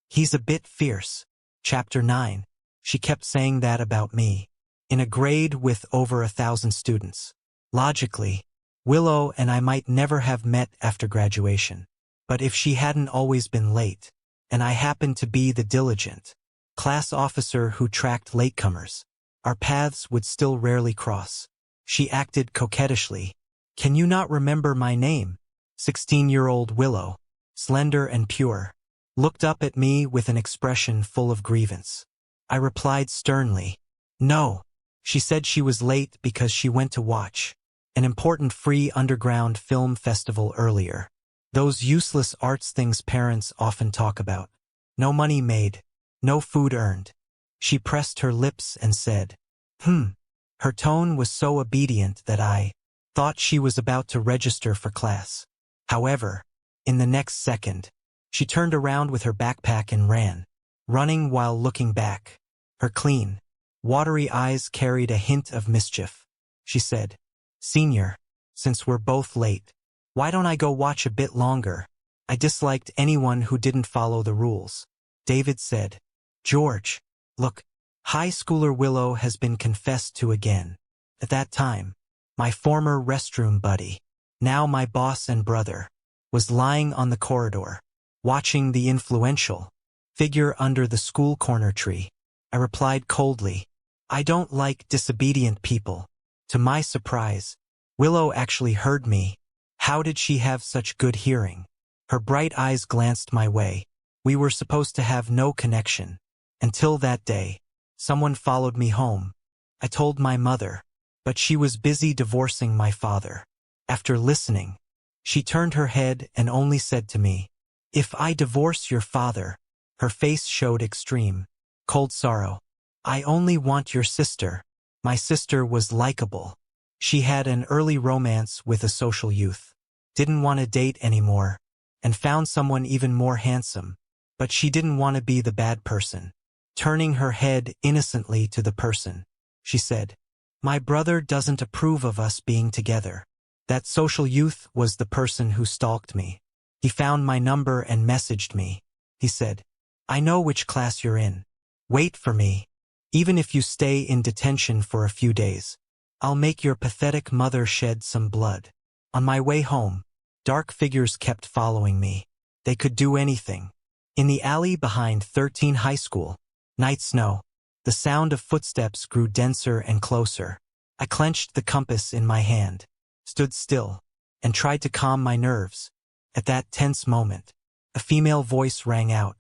"He's a bit fierce." Chapter 9. She kept saying that about me. In a grade with over 1,000 students. Logically, Willow and I might never have met after graduation. But if she hadn't always been late, and I happened to be the diligent class officer who tracked latecomers, our paths would still rarely cross. She acted coquettishly. "Can you not remember my name?" 16-year-old Willow, slender and pure, looked up at me with an expression full of grievance. I replied sternly, "No." She said she was late because she went to watch an important free underground film festival earlier. Those useless arts things parents often talk about. No money made, no food earned. She pressed her lips and said, Her tone was so obedient that I thought she was about to register for class. However, in the next second, she turned around with her backpack and ran, running while looking back. Her clean, watery eyes carried a hint of mischief. She said, "Senior, since we're both late, why don't I go watch a bit longer?" I disliked anyone who didn't follow the rules. David said, "George, look, high schooler Willow has been confessed to again." At that time, my former restroom buddy, now my boss and brother, was lying on the corridor, watching the influential figure under the school corner tree. I replied coldly, "I don't like disobedient people." To my surprise, Willow actually heard me. How did she have such good hearing? Her bright eyes glanced my way. We were supposed to have no connection. Until that day, someone followed me home. I told my mother, but she was busy divorcing my father. After listening, she turned her head and only said to me, "If I divorce your father," her face showed extreme, cold sorrow. "I only want your sister." My sister was likable. She had an early romance with a social youth, didn't want to date anymore, and found someone even more handsome. But she didn't want to be the bad person. Turning her head innocently to the person, she said, "My brother doesn't approve of us being together." That social youth was the person who stalked me. He found my number and messaged me. He said, "I know which class you're in. Wait for me. Even if you stay in detention for a few days, I'll make your pathetic mother shed some blood." On my way home, dark figures kept following me. They could do anything. In the alley behind 13 High School, night snow, the sound of footsteps grew denser and closer. I clenched the compass in my hand, stood still, and tried to calm my nerves. At that tense moment, a female voice rang out.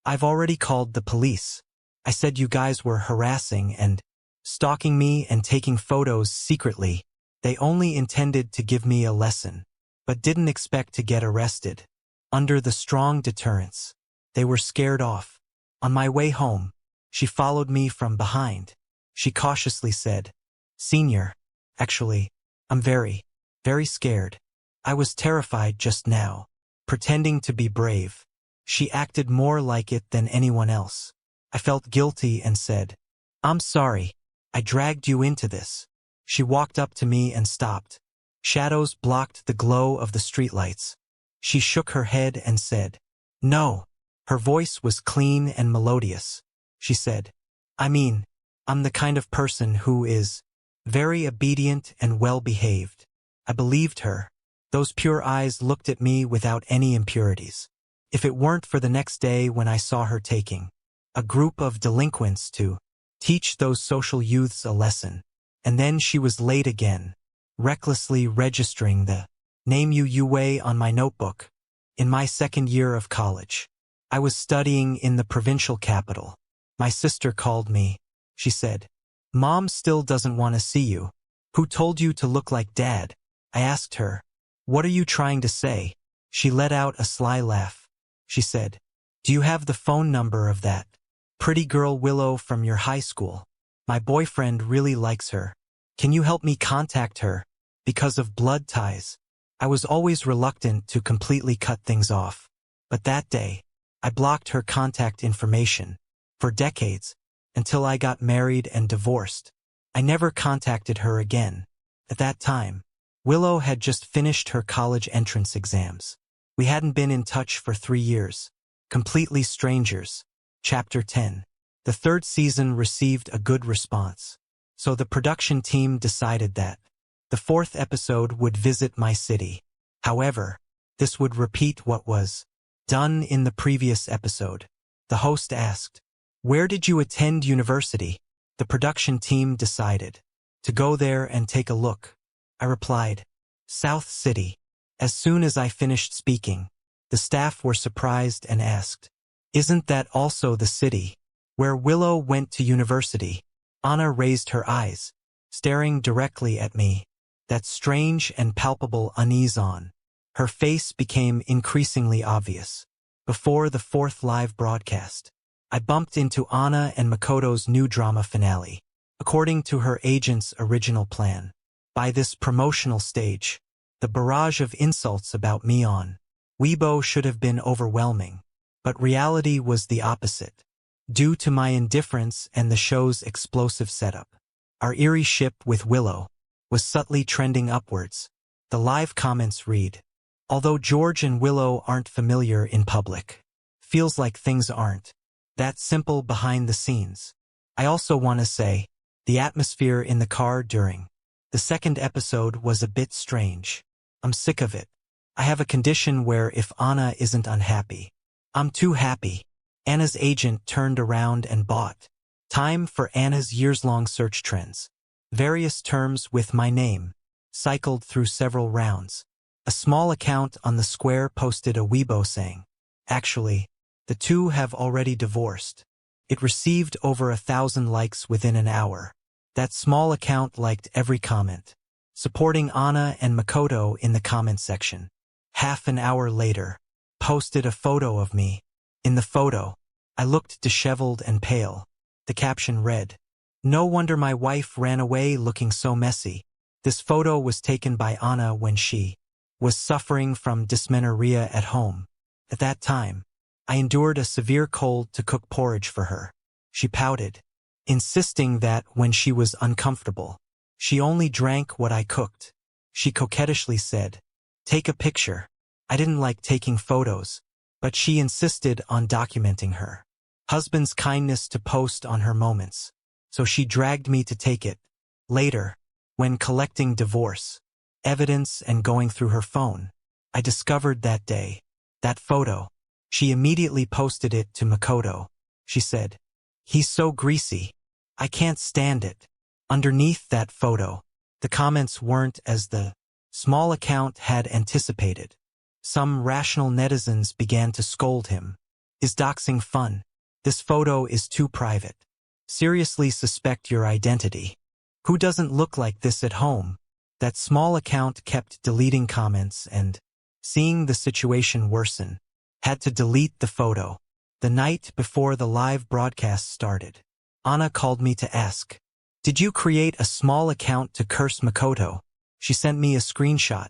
"I've already called the police. I said you guys were harassing and stalking me and taking photos secretly. They only intended to give me a lesson, but didn't expect to get arrested." Under the strong deterrence, they were scared off. On my way home, she followed me from behind. She cautiously said, "Senior, actually, I'm very, very scared. I was terrified just now, pretending to be brave." She acted more like it than anyone else. I felt guilty and said, "I'm sorry. I dragged you into this." She walked up to me and stopped. Shadows blocked the glow of the streetlights. She shook her head and said, "No." Her voice was clean and melodious. She said, "I mean, I'm the kind of person who is very obedient and well-behaved." I believed her. Those pure eyes looked at me without any impurities. If it weren't for the next day when I saw her taking a group of delinquents to teach those social youths a lesson, and then she was late again, recklessly registering the name Yue on my notebook. In my second year of college, I was studying in the provincial capital. My sister called me. She said, "Mom still doesn't want to see you. Who told you to look like Dad?" I asked her, "What are you trying to say?" She let out a sly laugh. She said, "Do you have the phone number of that pretty girl Willow from your high school? My boyfriend really likes her. Can you help me contact her? Because of blood ties." I was always reluctant to completely cut things off, but that day, I blocked her contact information. For decades, until I got married and divorced, I never contacted her again. At that time, Willow had just finished her college entrance exams. We hadn't been in touch for 3 years. Completely strangers. Chapter 10. The third season received a good response, so the production team decided that the fourth episode would visit my city. However, this would repeat what was done in the previous episode. The host asked, "Where did you attend university?" The production team decided to go there and take a look. I replied, "South City." As soon as I finished speaking, the staff were surprised and asked, "Isn't that also the city where Willow went to university?" Ana raised her eyes, staring directly at me. That strange and palpable unease on her face became increasingly obvious. Before the fourth live broadcast, I bumped into Ana and Makoto's new drama finale, according to her agent's original plan. By this promotional stage, the barrage of insults about me on Weibo should have been overwhelming, but reality was the opposite. Due to my indifference and the show's explosive setup, our eerie ship with Willow was subtly trending upwards. The live comments read, "Although George and Willow aren't familiar in public, feels like things aren't that simple behind the scenes." I also want to say, the atmosphere in the car during the second episode was a bit strange. I'm sick of it. I have a condition where if Ana isn't unhappy, I'm too happy. Anna's agent turned around and bought time for Anna's years-long search trends. Various terms with my name cycled through several rounds. A small account on the square posted a Weibo saying, "Actually, the two have already divorced." It received over 1,000 likes within an hour. That small account liked every comment, supporting Ana and Makoto in the comment section. Half an hour later, posted a photo of me. In the photo, I looked disheveled and pale. The caption read, "No wonder my wife ran away looking so messy." This photo was taken by Ana when she was suffering from dysmenorrhea at home. At that time, I endured a severe cold to cook porridge for her. She pouted, insisting that when she was uncomfortable, she only drank what I cooked. She coquettishly said, "Take a picture." I didn't like taking photos, but she insisted on documenting her husband's kindness to post on her moments, so she dragged me to take it. Later, when collecting divorce evidence and going through her phone, I discovered that day, that photo. She immediately posted it to Makoto. She said, "He's so greasy. I can't stand it." Underneath that photo, the comments weren't as the small account had anticipated. Some rational netizens began to scold him. "Is doxing fun? This photo is too private. Seriously suspect your identity. Who doesn't look like this at home?" That small account kept deleting comments and, seeing the situation worsen, had to delete the photo. The night before the live broadcast started, Ana called me to ask, "Did you create a small account to curse Makoto?" She sent me a screenshot.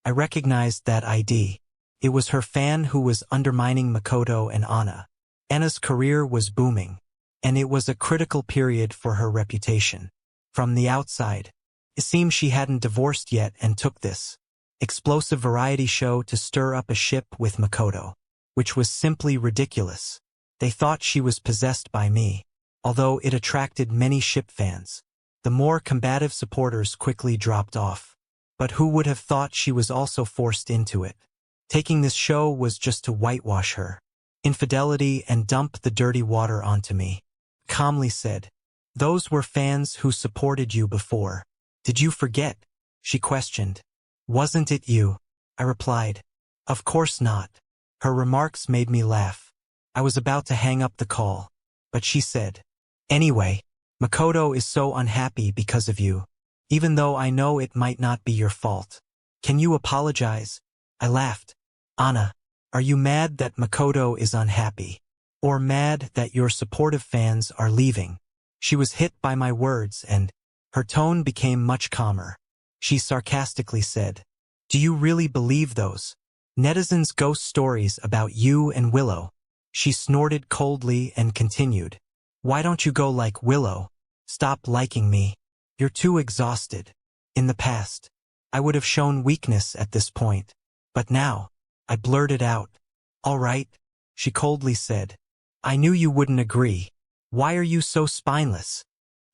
I recognized that ID. It was her fan who was undermining Makoto and Ana. Anna's career was booming, and it was a critical period for her reputation. From the outside, It seemed she hadn't divorced yet and took this explosive variety show to stir up a ship with Makoto, which was simply ridiculous. They thought she was possessed by me, although it attracted many ship fans. The more combative supporters quickly dropped off. But who would have thought she was also forced into it? Taking this show was just to whitewash her infidelity and dump the dirty water onto me. Calmly said, "Those were fans who supported you before. Did you forget?" She questioned. "Wasn't it you?" I replied. "Of course not." Her remarks made me laugh. I was about to hang up the call, but she said, "Anyway, Makoto is so unhappy because of you, even though I know it might not be your fault. Can you apologize?" I laughed. "Ana, are you mad that Makoto is unhappy? Or mad that your supportive fans are leaving?" She was hit by my words and her tone became much calmer. She sarcastically said, "Do you really believe those netizens' ghost stories about you and Willow?" She snorted coldly and continued, "Why don't you go like Willow? Stop liking me. You're too exhausted. In the past, I would have shown weakness at this point. But now," I blurted out. "All right," she coldly said. "I knew you wouldn't agree. Why are you so spineless?"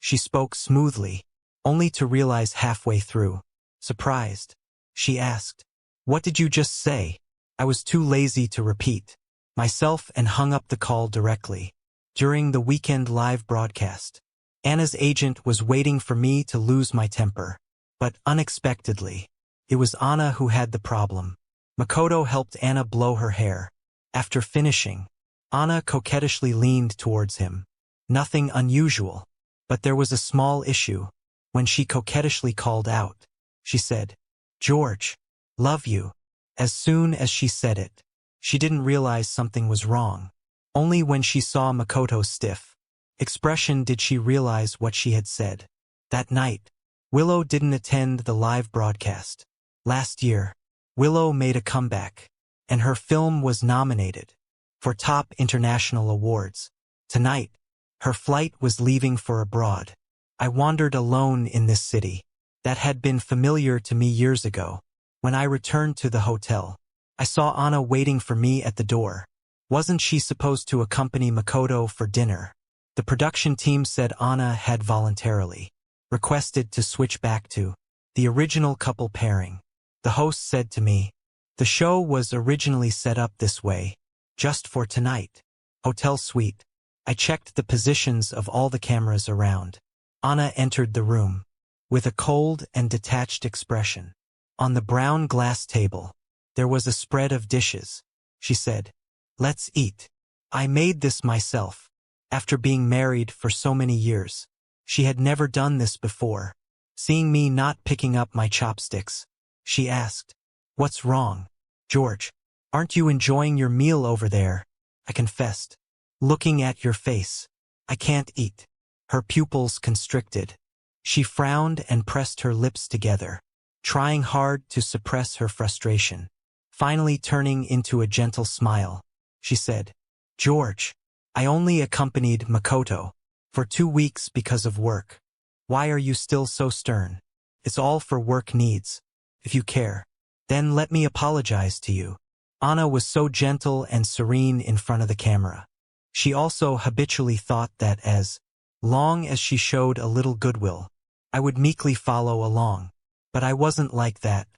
She spoke smoothly, only to realize halfway through. Surprised, she asked, "What did you just say?" I was too lazy to repeat myself and hung up the call directly. During the weekend live broadcast, Anna's agent was waiting for me to lose my temper. But unexpectedly, it was Ana who had the problem. Makoto helped Ana blow her hair. After finishing, Ana coquettishly leaned towards him. Nothing unusual, but there was a small issue. When she coquettishly called out, she said, "George, love you." As soon as she said it, she didn't realize something was wrong. Only when she saw Makoto's stiff expression did she realize what she had said. That night, Willow didn't attend the live broadcast. Last year, Willow made a comeback, and her film was nominated for top international awards. Tonight, her flight was leaving for abroad. I wandered alone in this city that had been familiar to me years ago. When I returned to the hotel, I saw Ana waiting for me at the door. Wasn't she supposed to accompany Makoto for dinner? The production team said Ana had voluntarily requested to switch back to the original couple pairing. The host said to me, "The show was originally set up this way, just for tonight." Hotel suite. I checked the positions of all the cameras around. Ana entered the room with a cold and detached expression. On the brown glass table, there was a spread of dishes. She said, "Let's eat. I made this myself." After being married for so many years, she had never done this before. Seeing me not picking up my chopsticks, she asked, "What's wrong, George? Aren't you enjoying your meal over there?" I confessed, "Looking at your face, I can't eat." Her pupils constricted. She frowned and pressed her lips together, trying hard to suppress her frustration. Finally turning into a gentle smile, she said, "George, I only accompanied Makoto for 2 weeks because of work. Why are you still so stern? It's all for work needs. If you care, then let me apologize to you." Ana was so gentle and serene in front of the camera. She also habitually thought that as long as she showed a little goodwill, I would meekly follow along. But I wasn't like that.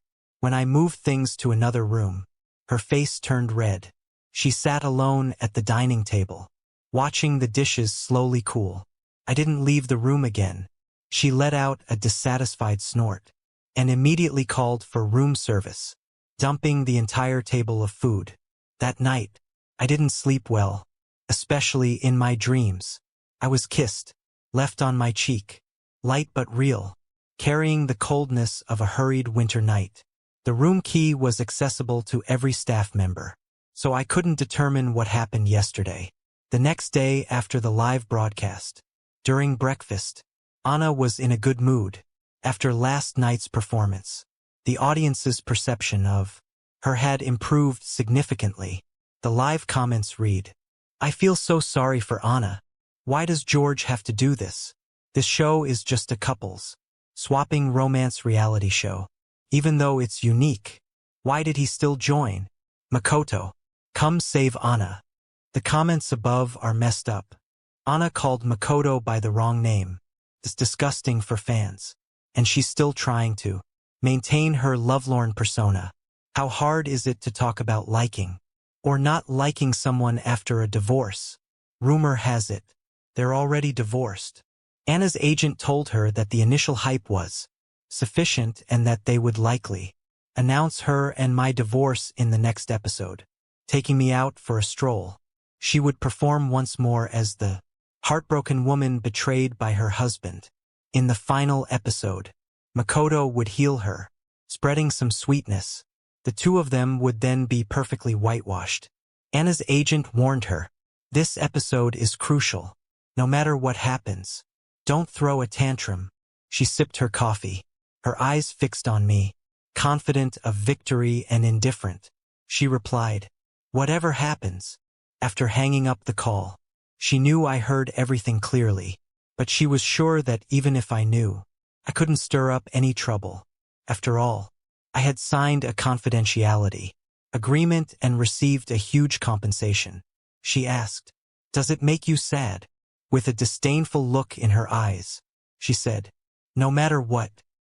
When I moved things to another room, her face turned red. She sat alone at the dining table, watching the dishes slowly cool. I didn't leave the room again. She let out a dissatisfied snort and immediately called for room service, dumping the entire table of food. That night, I didn't sleep well, especially in my dreams. I was kissed, left on my cheek, light but real, carrying the coldness of a hurried winter night. The room key was accessible to every staff member, so I couldn't determine what happened yesterday. The next day after the live broadcast, during breakfast, Ana was in a good mood. After last night's performance, the audience's perception of her had improved significantly. The live comments read, "I feel so sorry for Ana. Why does George have to do this? This show is just a couple's Swapping romance reality show. Even though it's unique, why did he still join? Makoto. Come save Ana. The comments above are messed up. Ana called Makoto by the wrong name. It's disgusting for fans. And she's still trying to maintain her lovelorn persona. How hard is it to talk about liking or not liking someone after a divorce? Rumor has it they're already divorced. Ana's agent told her that the initial hype was sufficient and that they would likely announce her and my divorce in the next episode. Taking me out for a stroll. She would perform once more as the heartbroken woman betrayed by her husband. In the final episode, Makoto would heal her, spreading some sweetness. The two of them would then be perfectly whitewashed. Ana's agent warned her, this episode is crucial. No matter what happens, don't throw a tantrum. She sipped her coffee, her eyes fixed on me, confident of victory and indifferent. She replied, whatever happens. After hanging up the call, she knew I heard everything clearly, but she was sure that even if I knew, I couldn't stir up any trouble. After all, I had signed a confidentiality agreement and received a huge compensation. She asked, does it make you sad? With a disdainful look in her eyes, she said, no matter what,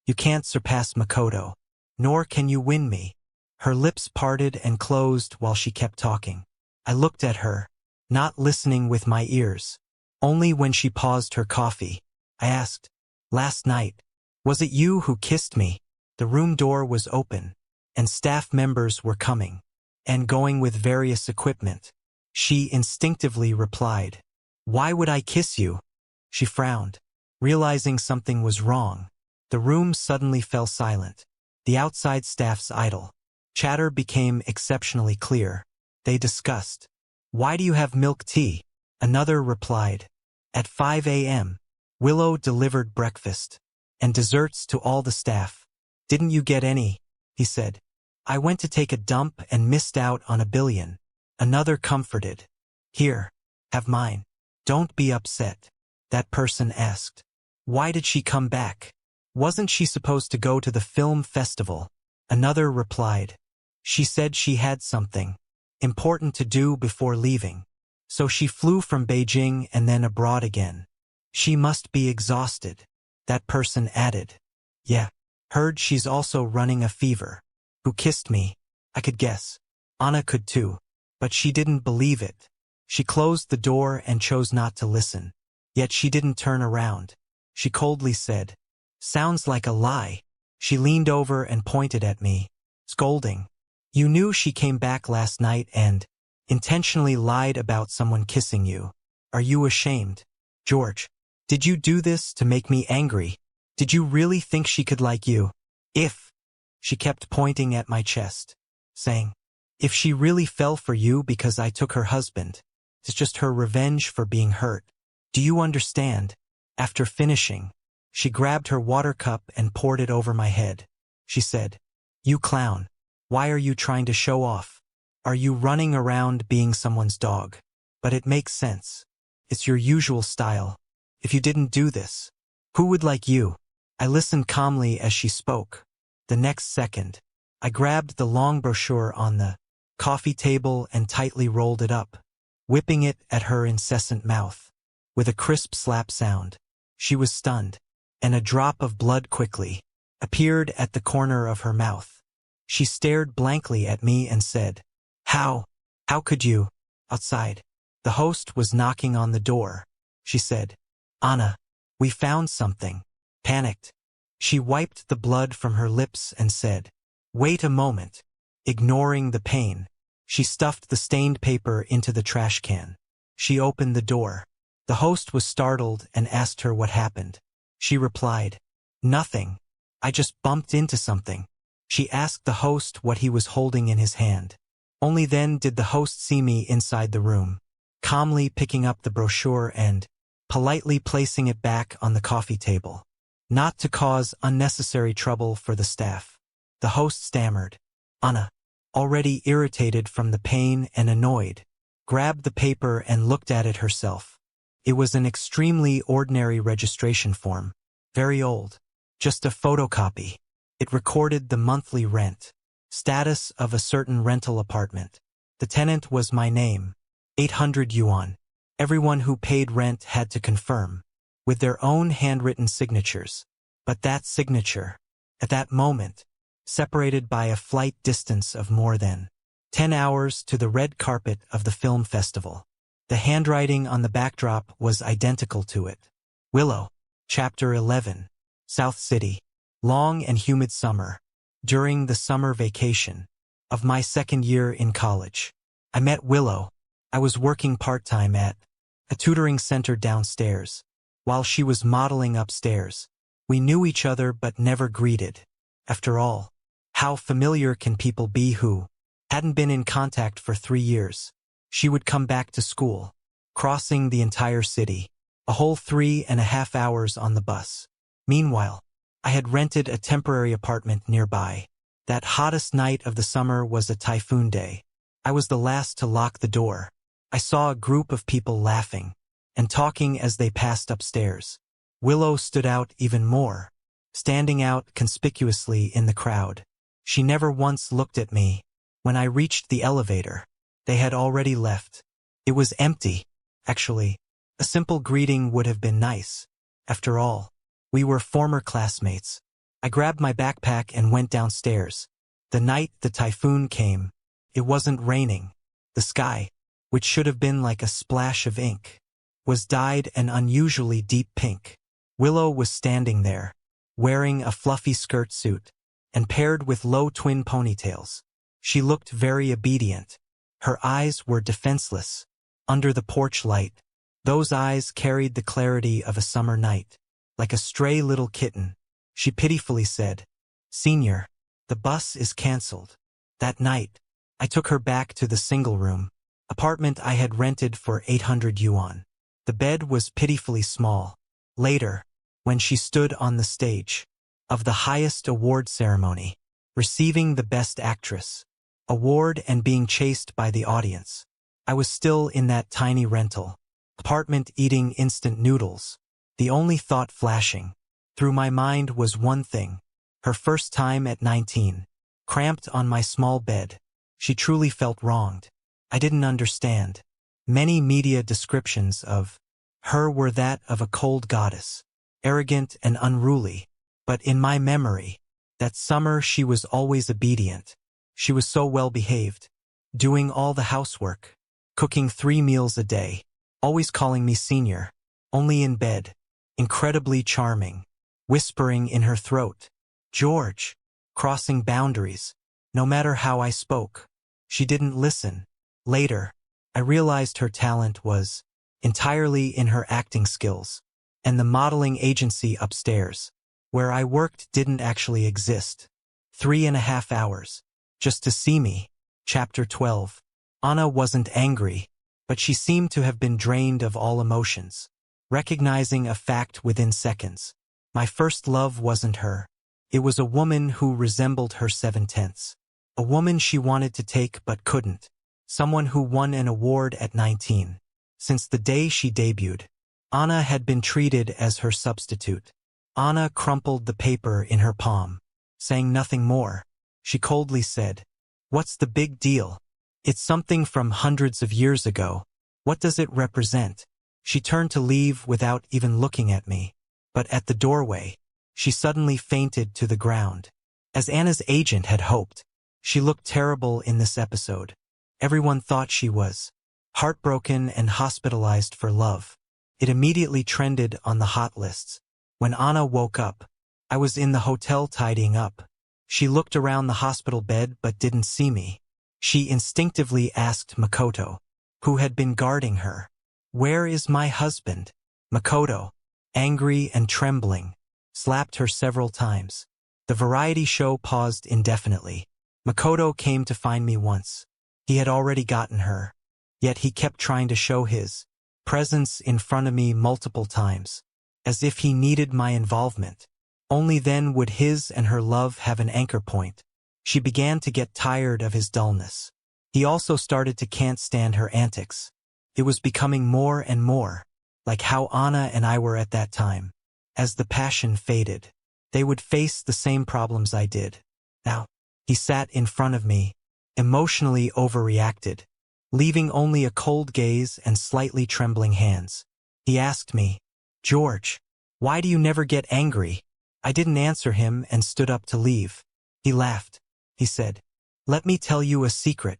you can't surpass Makoto, nor can you win me. Her lips parted and closed while she kept talking. I looked at her, not listening with my ears. Only when she paused her coffee, I asked, last night, was it you who kissed me? The room door was open, and staff members were coming and going with various equipment. She instinctively replied, why would I kiss you? She frowned, realizing something was wrong. The room suddenly fell silent. The outside staff's idle chatter became exceptionally clear. They discussed, why do you have milk tea? Another replied, at 5 a.m., Willow delivered breakfast and desserts to all the staff. Didn't you get any? He said. I went to take a dump and missed out on $1 billion. Another comforted. Here, have mine. Don't be upset. That person asked. Why did she come back? Wasn't she supposed to go to the film festival? Another replied. She said she had something important to do before leaving. So she flew from Beijing and then abroad again. She must be exhausted. That person added. Yeah. Heard she's also running a fever. Who kissed me? I could guess. Ana could too. But she didn't believe it. She closed the door and chose not to listen. Yet she didn't turn around. She coldly said, sounds like a lie. She leaned over and pointed at me, scolding. You knew she came back last night and intentionally lied about someone kissing you. Are you ashamed? George, did you do this to make me angry? Did you really think she could like you? She kept pointing at my chest, saying, if she really fell for you because I took her husband, it's just her revenge for being hurt. Do you understand? After finishing, she grabbed her water cup and poured it over my head. She said, you clown. Why are you trying to show off? Are you running around being someone's dog? But it makes sense. It's your usual style. If you didn't do this, who would like you? I listened calmly as she spoke. The next second, I grabbed the long brochure on the coffee table and tightly rolled it up, whipping it at her incessant mouth. With a crisp slap sound, she was stunned, and a drop of blood quickly appeared at the corner of her mouth. She stared blankly at me and said, how could you? Outside, the host was knocking on the door. She said, Ana, we found something. Panicked, she wiped the blood from her lips and said, wait a moment. Ignoring the pain, she stuffed the stained paper into the trash can. She opened the door. The host was startled and asked her what happened. She replied, nothing. I just bumped into something. She asked the host what he was holding in his hand. Only then did the host see me inside the room, calmly picking up the brochure and politely placing it back on the coffee table, not to cause unnecessary trouble for the staff. The host stammered. Ana, already irritated from the pain and annoyed, grabbed the paper and looked at it herself. It was an extremely ordinary registration form, very old. Just a photocopy. It recorded the monthly rent, status of a certain rental apartment. The tenant was my name, 800 yuan. Everyone who paid rent had to confirm, with their own handwritten signatures. But that signature, at that moment, separated by a flight distance of more than 10 hours to the red carpet of the film festival. The handwriting on the backdrop was identical to it. Willow, Chapter 11, South City. Long and humid summer. During the summer vacation of my second year in college, I met Willow. I was working part-time at a tutoring center downstairs, while she was modeling upstairs. We knew each other but never greeted. After all, how familiar can people be who hadn't been in contact for 3 years? She would come back to school, crossing the entire city, a whole 3.5 hours on the bus. Meanwhile, I had rented a temporary apartment nearby. That hottest night of the summer was a typhoon day. I was the last to lock the door. I saw a group of people laughing and talking as they passed upstairs. Willow stood out even more, standing out conspicuously in the crowd. She never once looked at me. When I reached the elevator, they had already left. It was empty. Actually, a simple greeting would have been nice. After all, we were former classmates. I grabbed my backpack and went downstairs. The night the typhoon came, it wasn't raining. The sky, which should have been like a splash of ink, was dyed an unusually deep pink. Willow was standing there, wearing a fluffy skirt suit, and paired with low twin ponytails. She looked very obedient. Her eyes were defenseless. Under the porch light, those eyes carried the clarity of a summer night. Like a stray little kitten, she pitifully said, "Senior, the bus is cancelled." That night, I took her back to the single-room apartment I had rented for 800 yuan. The bed was pitifully small. Later, when she stood on the stage of the highest award ceremony, receiving the Best Actress award and being chased by the audience, I was still in that tiny rental apartment eating instant noodles. The only thought flashing through my mind was one thing: her first time at 19, cramped on my small bed. She truly felt wronged. I didn't understand. Many media descriptions of her were that of a cold goddess, arrogant and unruly. But in my memory, that summer she was always obedient. She was so well behaved, doing all the housework, cooking 3 meals a day, always calling me senior, only in bed. Incredibly charming, whispering in her throat, "George," crossing boundaries. No matter how I spoke, she didn't listen. Later, I realized her talent was entirely in her acting skills, and the modeling agency upstairs, where I worked, didn't actually exist. 3.5 hours, just to see me. Chapter 12. Ana wasn't angry, but she seemed to have been drained of all emotions. Recognizing a fact within seconds. My first love wasn't her. It was a woman who resembled her 7/10. A woman she wanted to take but couldn't. Someone who won an award at 19. Since the day she debuted, Ana had been treated as her substitute. Ana crumpled the paper in her palm, saying nothing more. She coldly said, "What's the big deal? It's something from hundreds of years ago. What does it represent?" She turned to leave without even looking at me. But at the doorway, she suddenly fainted to the ground. As Anna's agent had hoped, she looked terrible in this episode. Everyone thought she was heartbroken and hospitalized for love. It immediately trended on the hot lists. When Ana woke up, I was in the hotel tidying up. She looked around the hospital bed but didn't see me. She instinctively asked Makoto, who had been guarding her, "Where is my husband?" Makoto, angry and trembling, slapped her several times. The variety show paused indefinitely. Makoto came to find me once. He had already gotten her. Yet he kept trying to show his presence in front of me multiple times, as if he needed my involvement. Only then would his and her love have an anchor point. She began to get tired of his dullness. He also started to can't stand her antics. It was becoming more and more like how Ana and I were at that time. As the passion faded, They would face the same problems I did. Now, he sat in front of me, emotionally overreacted, leaving only a cold gaze and slightly trembling hands. He asked me, "George, why do you never get angry?" I didn't answer him and stood up to leave. He laughed. He said, "Let me tell you a secret.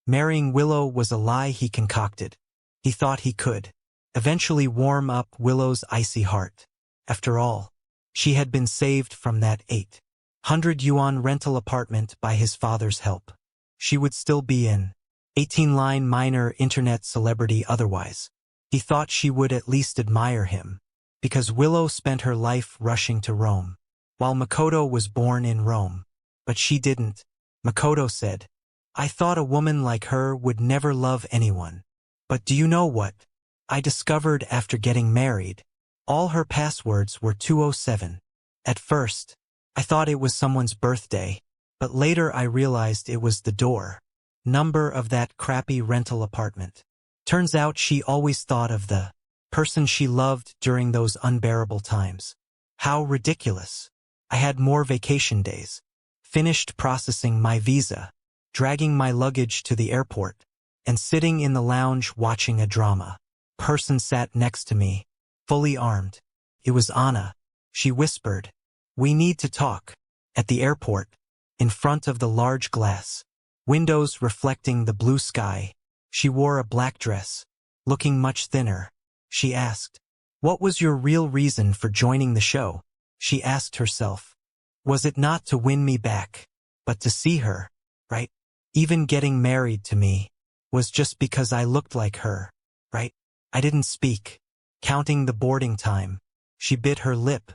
Marrying Willow was a lie he concocted. He thought he could eventually warm up Willow's icy heart. After all, she had been saved from that 800 yuan rental apartment by his father's help. She would still be an 18-line minor internet celebrity otherwise. He thought she would at least admire him, because Willow spent her life rushing to Rome, while Makoto was born in Rome. But she didn't." Makoto said, "I thought a woman like her would never love anyone. But do you know what I discovered after getting married? All her passwords were 207. At first, I thought it was someone's birthday, but later I realized it was the door number of that crappy rental apartment. Turns out she always thought of the person she loved during those unbearable times. How ridiculous. I had more vacation days, finished processing my visa, dragging my luggage to the airport, and sitting in the lounge watching a drama. Person sat next to me, fully armed. It was Ana. She whispered, "We need to talk." At the airport, in front of the large glass windows reflecting the blue sky, she wore a black dress, looking much thinner. She asked, "What was your real reason for joining the show?" She asked herself, "Was it not to win me back, but to see her, right? Even getting married to me was just because I looked like her, right?" I didn't speak. Counting the boarding time, she bit her lip.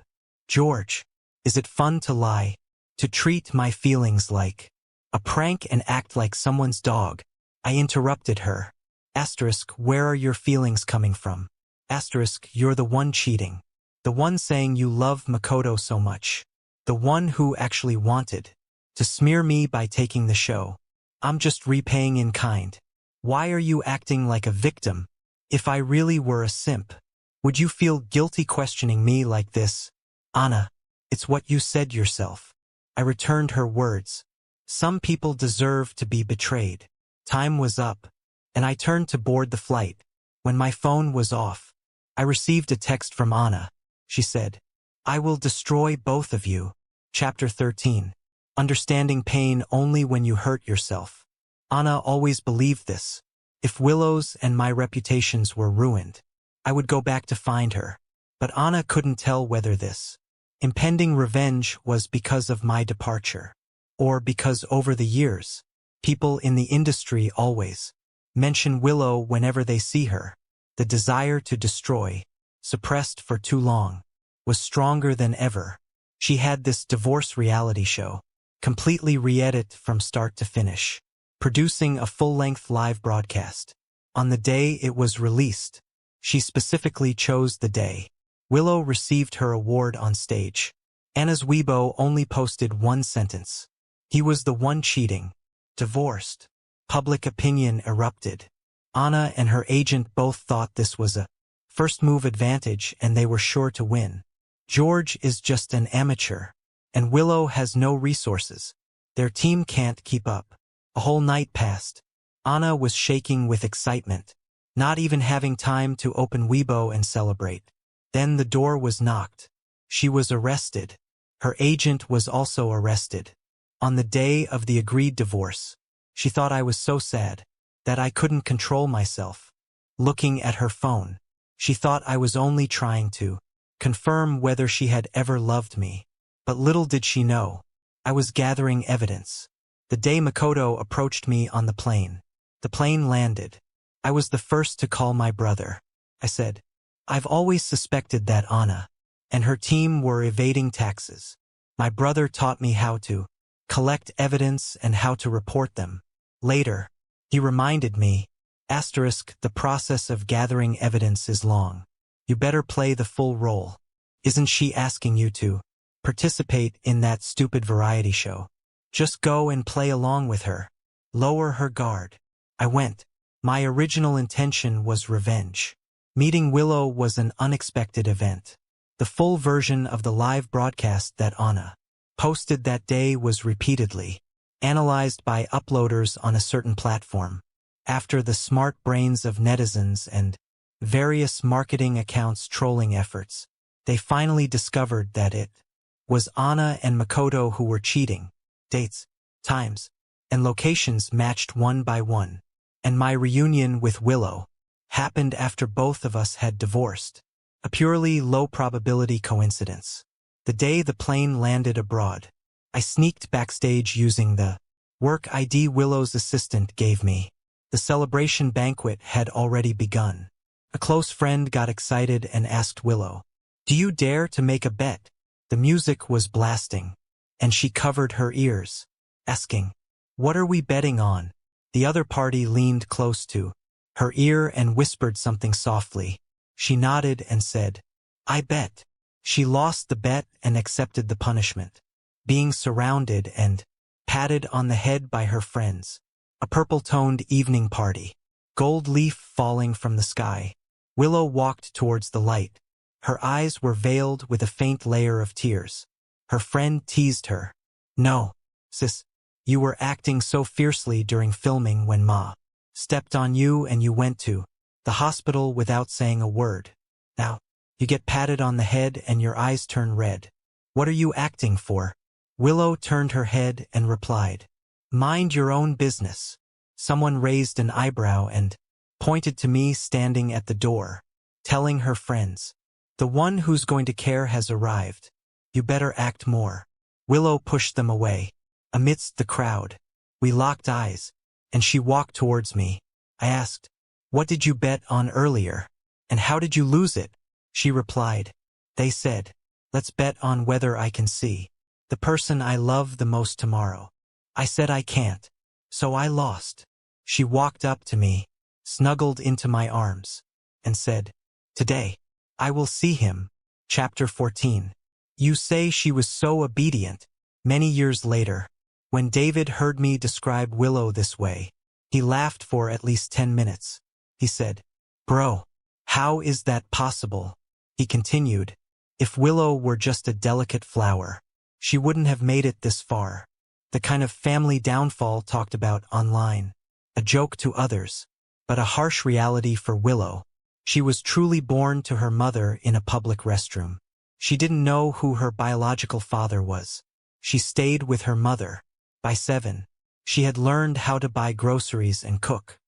"George, is it fun to lie? To treat my feelings like a prank and act like someone's dog?" I interrupted her. Asterisk, "Where are your feelings coming from?" Asterisk, "You're the one cheating. The one saying you love Makoto so much. The one who actually wanted to smear me by taking the show. I'm just repaying in kind. Why are you acting like a victim? If I really were a simp, would you feel guilty questioning me like this?" "Ana, it's what you said yourself." I returned her words. Some people deserve to be betrayed. Time was up, and I turned to board the flight. When my phone was off, I received a text from Ana. She said, "I will destroy both of you." Chapter 13. Understanding pain only when you hurt yourself. Ana always believed this. If Willow's and my reputations were ruined, I would go back to find her. But Ana couldn't tell whether this impending revenge was because of my departure, or because over the years, people in the industry always mention Willow whenever they see her. The desire to destroy, suppressed for too long, was stronger than ever. She had this divorce reality show, completely re-edit from start to finish, producing a full-length live broadcast. On the day it was released, she specifically chose the day Willow received her award on stage. Ana's Weibo only posted one sentence. "He was the one cheating." Divorced. Public opinion erupted. Ana and her agent both thought this was a first move advantage and they were sure to win. George is just an amateur, and Willow has no resources. Their team can't keep up. A whole night passed. Ana was shaking with excitement, not even having time to open Weibo and celebrate. Then the door was knocked. She was arrested. Her agent was also arrested. On the day of the agreed divorce, she thought I was so sad that I couldn't control myself. Looking at her phone, she thought I was only trying to confirm whether she had ever loved me. But little did she know, I was gathering evidence. The day Makoto approached me on the plane landed. I was the first to call my brother. I said, "I've always suspected that Ana and her team were evading taxes. My brother taught me how to collect evidence and how to report them." Later, he reminded me, "The process of gathering evidence is long. You better play the full role. Isn't she asking you to participate in that stupid variety show? Just go and play along with her. Lower her guard." I went. My original intention was revenge. Meeting Willow was an unexpected event. The full version of the live broadcast that Ana posted that day was repeatedly analyzed by uploaders on a certain platform. After the smart brains of netizens and various marketing accounts trolling efforts, they finally discovered that it was Ana and Makoto who were cheating. Dates, times, and locations matched one by one. And my reunion with Willow happened after both of us had divorced. A purely low-probability coincidence. The day the plane landed abroad, I sneaked backstage using the work ID Willow's assistant gave me. The celebration banquet had already begun. A close friend got excited and asked Willow, "Do you dare to make a bet?" The music was blasting, and she covered her ears, asking, "What are we betting on?" The other party leaned close to her ear and whispered something softly. She nodded and said, "I bet." She lost the bet and accepted the punishment, being surrounded and patted on the head by her friends. A purple-toned evening party. Gold leaf falling from the sky. Willow walked towards the light. Her eyes were veiled with a faint layer of tears. Her friend teased her. "No, sis, you were acting so fiercely during filming when Ma stepped on you and you went to the hospital without saying a word. Now, you get patted on the head and your eyes turn red. What are you acting for?" Willow turned her head and replied, "Mind your own business." Someone raised an eyebrow and pointed to me standing at the door, telling her friends, "The one who's going to care has arrived. You better act more." Willow pushed them away. Amidst the crowd, we locked eyes, and she walked towards me. I asked, "What did you bet on earlier? And how did you lose it?" She replied, "They said, let's bet on whether I can see the person I love the most tomorrow. I said I can't, so I lost." She walked up to me, snuggled into my arms, and said, "Today, I will see him." Chapter 14. You say she was so obedient. Many years later, when David heard me describe Willow this way, he laughed for at least 10 minutes. He said, "Bro, how is that possible?" He continued, "If Willow were just a delicate flower, she wouldn't have made it this far." The kind of family downfall talked about online. A joke to others, but a harsh reality for Willow. She was truly born to her mother in a public restroom. She didn't know who her biological father was. She stayed with her mother. By 7, she had learned how to buy groceries and cook.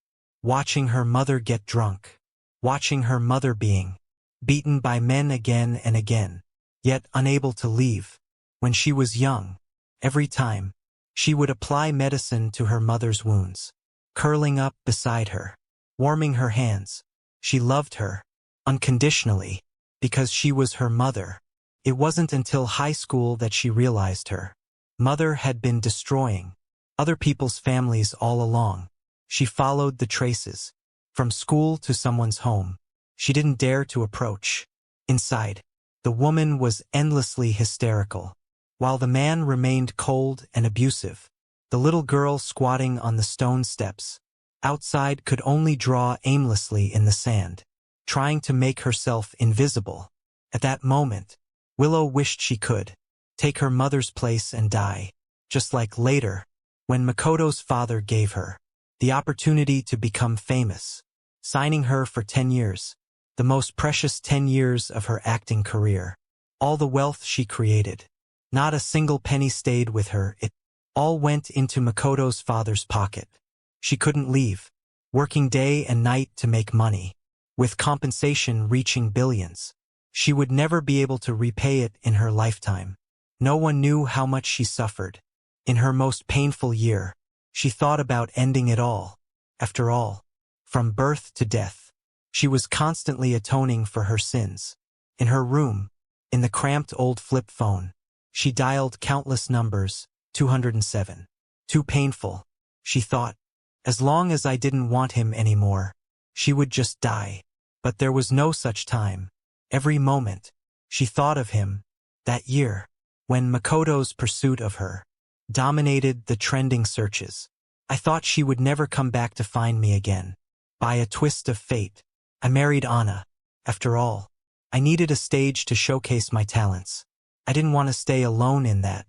Watching her mother get drunk. Watching her mother being beaten by men again and again, yet unable to leave. When she was young, every time, she would apply medicine to her mother's wounds, curling up beside her, warming her hands. She loved her, unconditionally, because she was her mother. It wasn't until high school that she realized her mother had been destroying other people's families all along. She followed the traces, from school to someone's home. She didn't dare to approach. Inside, the woman was endlessly hysterical, while the man remained cold and abusive. The little girl squatting on the stone steps outside could only draw aimlessly in the sand, trying to make herself invisible. At that moment, Willow wished she could take her mother's place and die, just like later, when Makoto's father gave her the opportunity to become famous, signing her for 10 years, the most precious 10 years of her acting career. All the wealth she created, not a single penny stayed with her. It all went into Makoto's father's pocket. She couldn't leave, working day and night to make money, with compensation reaching billions. She would never be able to repay it in her lifetime. No one knew how much she suffered. In her most painful year, she thought about ending it all. After all, from birth to death, she was constantly atoning for her sins. In her room, in the cramped old flip phone, she dialed countless numbers. 207. Too painful, she thought. As long as I didn't want him anymore, she would just die. But there was no such time. Every moment, she thought of him. That year, when Makoto's pursuit of her dominated the trending searches, I thought she would never come back to find me again. By a twist of fate, I married Ana. After all, I needed a stage to showcase my talents. I didn't want to stay alone in that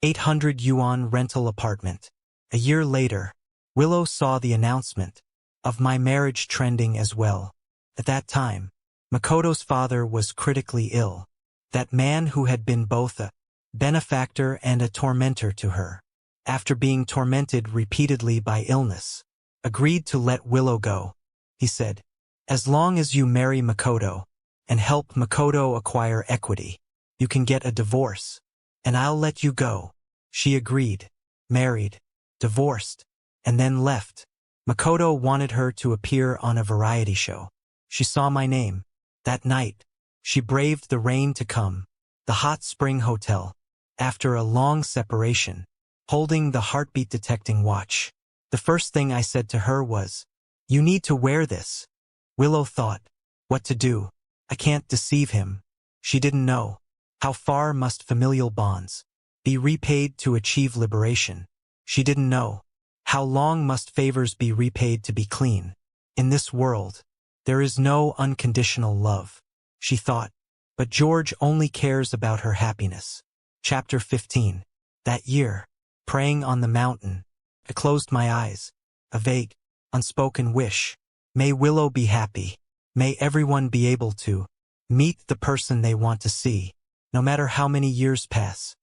800 yuan rental apartment. A year later, Willow saw the announcement of my marriage trending as well. At that time, Makoto's father was critically ill. That man who had been both a benefactor and a tormentor to her, after being tormented repeatedly by illness, agreed to let Willow go. He said, "As long as you marry Makoto and help Makoto acquire equity, you can get a divorce, and I'll let you go." She agreed, married, divorced, and then left. Makoto wanted her to appear on a variety show. She saw my name. That night, she braved the rain to come, the hot spring hotel, after a long separation, holding the heartbeat-detecting watch. The first thing I said to her was, "You need to wear this." Willow thought, what to do? I can't deceive him. She didn't know. How far must familial bonds be repaid to achieve liberation? She didn't know. How long must favors be repaid to be clean? In this world, there is no unconditional love, she thought. But George only cares about her happiness. Chapter 15. That year, praying on the mountain, I closed my eyes. A vague, unspoken wish. May Willow be happy. May everyone be able to meet the person they want to see, no matter how many years pass.